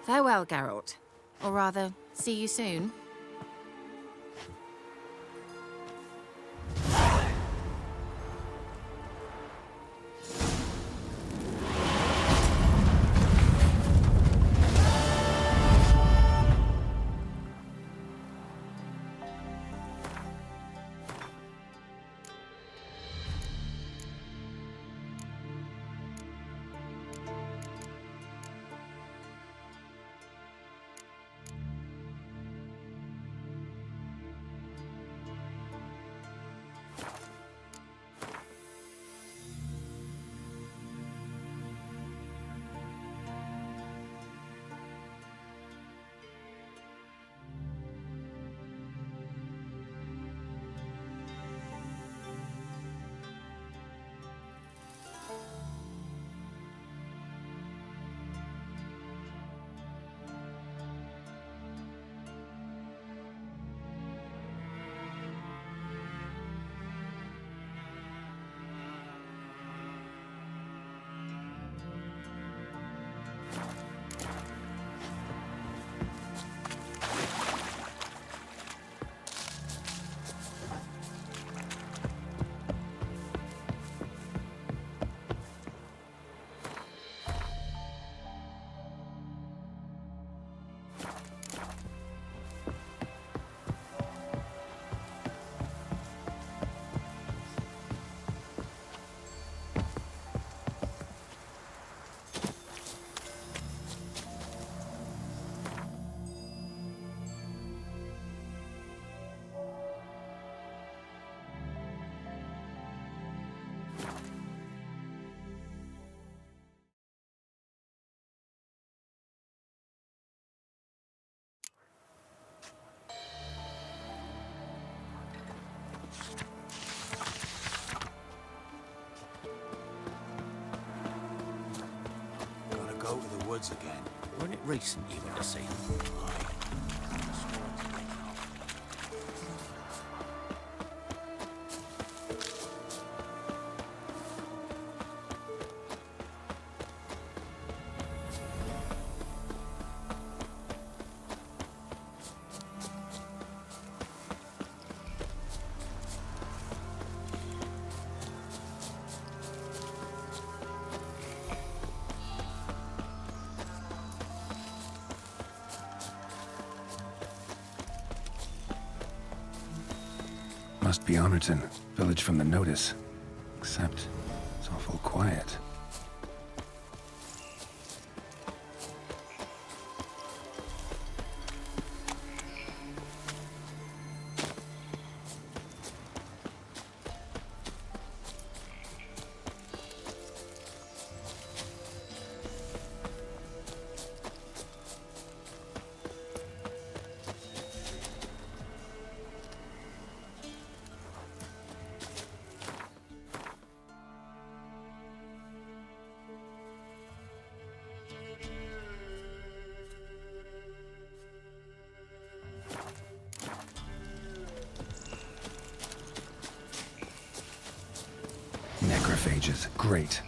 Farewell, Geralt. Or rather, see you soon. Go to the woods again. Wasn't it recent you went to see them? Aye. Must be Honorton, village from the notice. Except, it's awful quiet. Necrophages, great.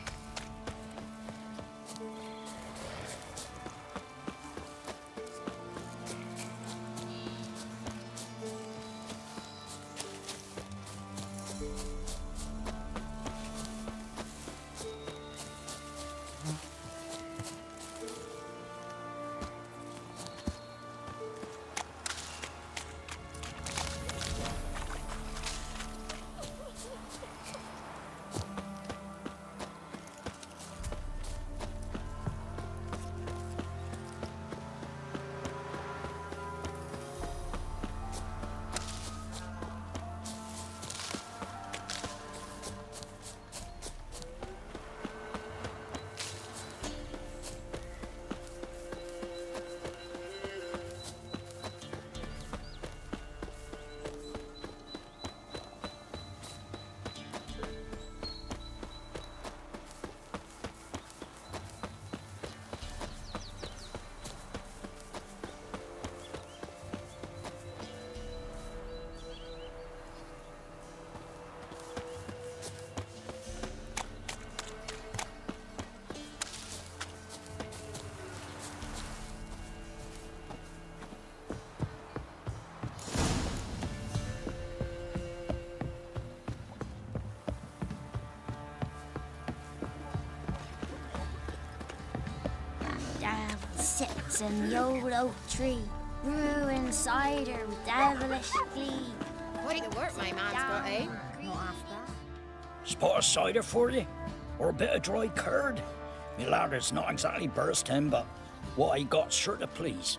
Sits in the old oak tree, brewing cider with devilish glee. Quite the work my man's got, eh? Not after. Spot of cider for you? Or a bit of dry curd? Me ladder's not exactly bursting, but what I got's sure to please.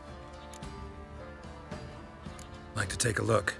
Like to take a look.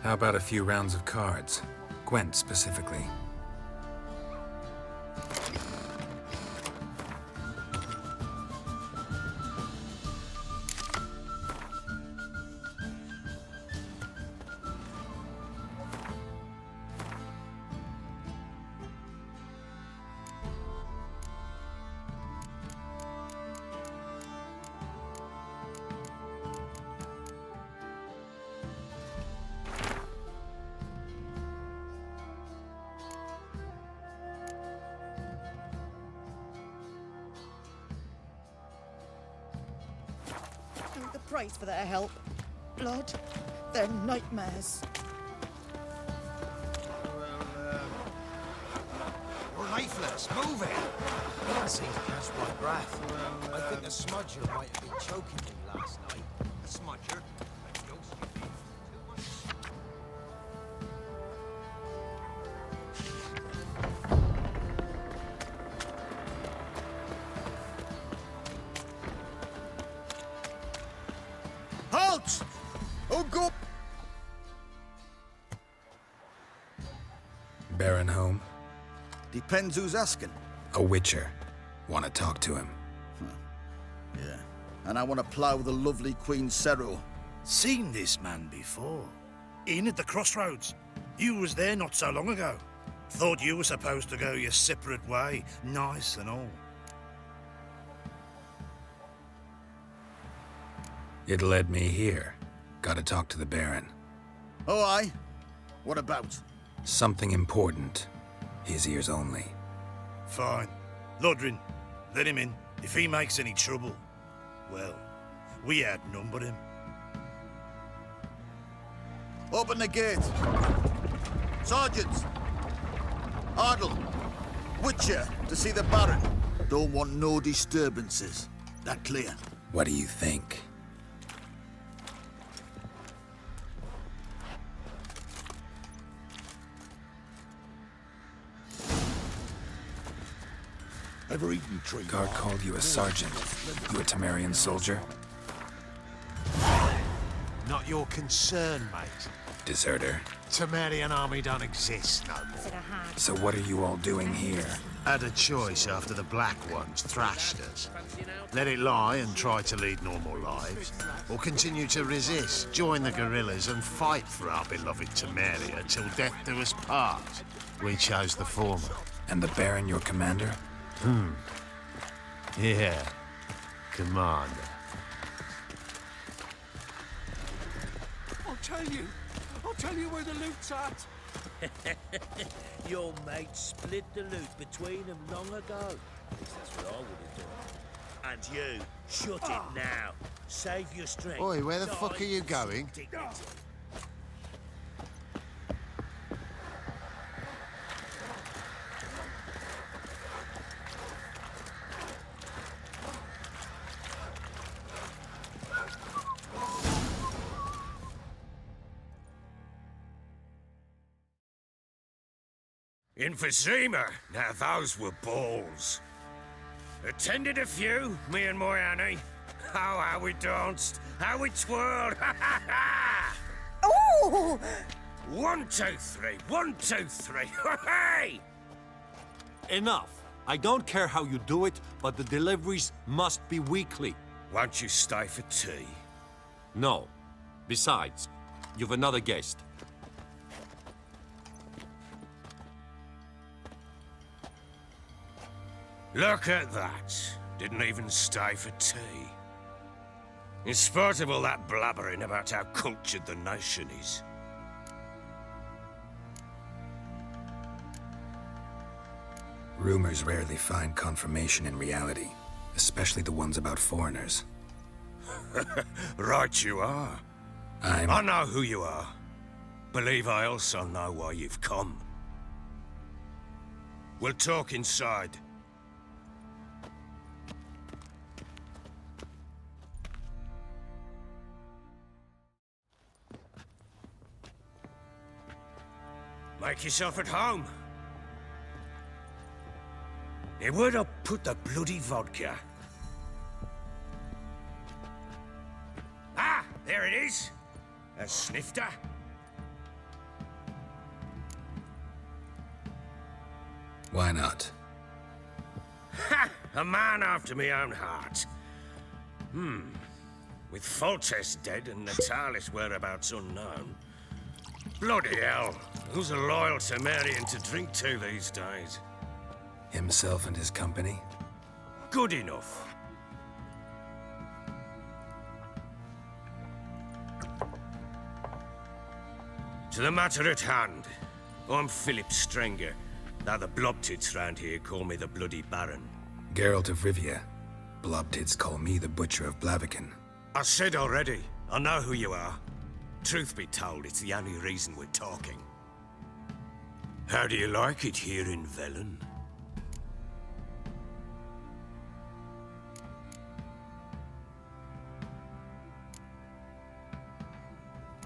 How about a few rounds of cards? Gwent specifically. The price for their help. Blood. They're nightmares. We're lifeless. Move it! I can't seem to catch my breath. I think a smudger might have been choking me last night. A smudger? A ghost, you mean? Halt! Oh, go! Baron home? Depends who's asking. A witcher. Want to talk to him. Yeah. And I want to plough the lovely Queen Cero. Seen this man before. In at the crossroads. You was there not so long ago. Thought you were supposed to go your separate way, nice and all. It led me here. Gotta talk to the Baron. Oh, aye? What about? Something important. His ears only. Fine. Lodrin, let him in. If he makes any trouble, well, we outnumber him. Open the gate. Sergeants! Ardle! Witcher, to see the Baron. Don't want no disturbances. That clear? What do you think? Ever eaten tree? Guard called you a sergeant. You a Temerian soldier? Not your concern, mate. Deserter. Temerian army don't exist no more. So what are you all doing here? Had a choice after the Black Ones thrashed us. Let it lie and try to lead normal lives, or continue to resist, join the guerrillas and fight for our beloved Temeria till death do us part. We chose the former. And the Baron your commander? Yeah. Commander. I'll tell you where the loot's at. Your mate split the loot between them long ago. At least that's what I would have done. And you, shut it now. Save your strength. Oi, where the fuck are you going? Emphysema. Now those were balls. Attended a few, me and my Annie. Oh, how we danced, how we twirled. Oh! 1, 2, 3. 1, 2, 3. Hey! Enough. I don't care how you do it, but the deliveries must be weekly. Won't you stay for tea? No. Besides, you've another guest. Look at that. Didn't even stay for tea. In spite of all that blabbering about how cultured the nation is. Rumors rarely find confirmation in reality, especially the ones about foreigners. Right you are. I know who you are. Believe I also know why you've come. We'll talk inside. Make yourself at home. Now, where'd I put the bloody vodka? Ah, there it is. A snifter. Why not? Ha! A man after my own heart. With Foltest dead and Natalis' whereabouts unknown. Bloody hell. Who's a loyal Temerian to drink to these days? Himself and his company? Good enough. To the matter at hand. I'm Philip Strenger. Now the Blobtits round here call me the Bloody Baron. Geralt of Rivia. Blobtits call me the Butcher of Blaviken. I said already, I know who you are. Truth be told, it's the only reason we're talking. How do you like it here in Velen?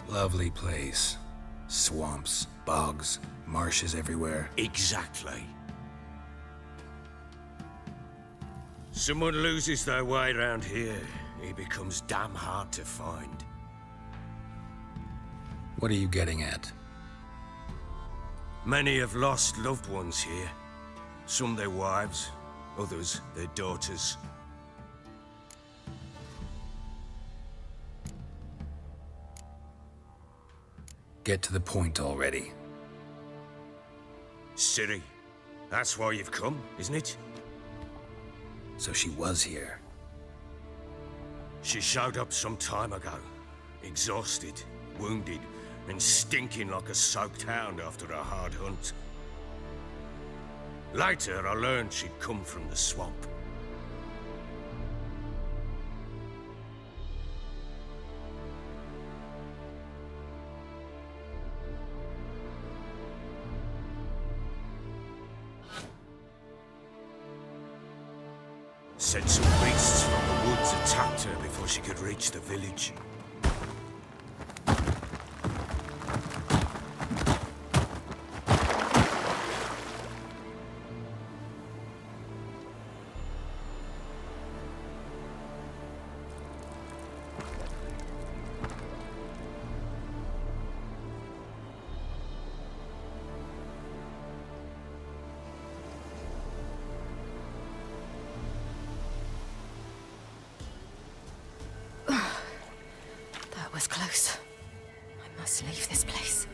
Lovely place. Swamps, bogs, marshes everywhere. Exactly. Someone loses their way around here, he becomes damn hard to find. What are you getting at? Many have lost loved ones here. Some their wives, others their daughters. Get to the point already. Ciri, that's why you've come, isn't it? So she was here. She showed up some time ago. Exhausted, wounded, and stinking like a soaked hound after a hard hunt. Later, I learned she'd come from the swamp. Said some beasts from the woods attacked her before she could reach the village. That was close. I must leave this place.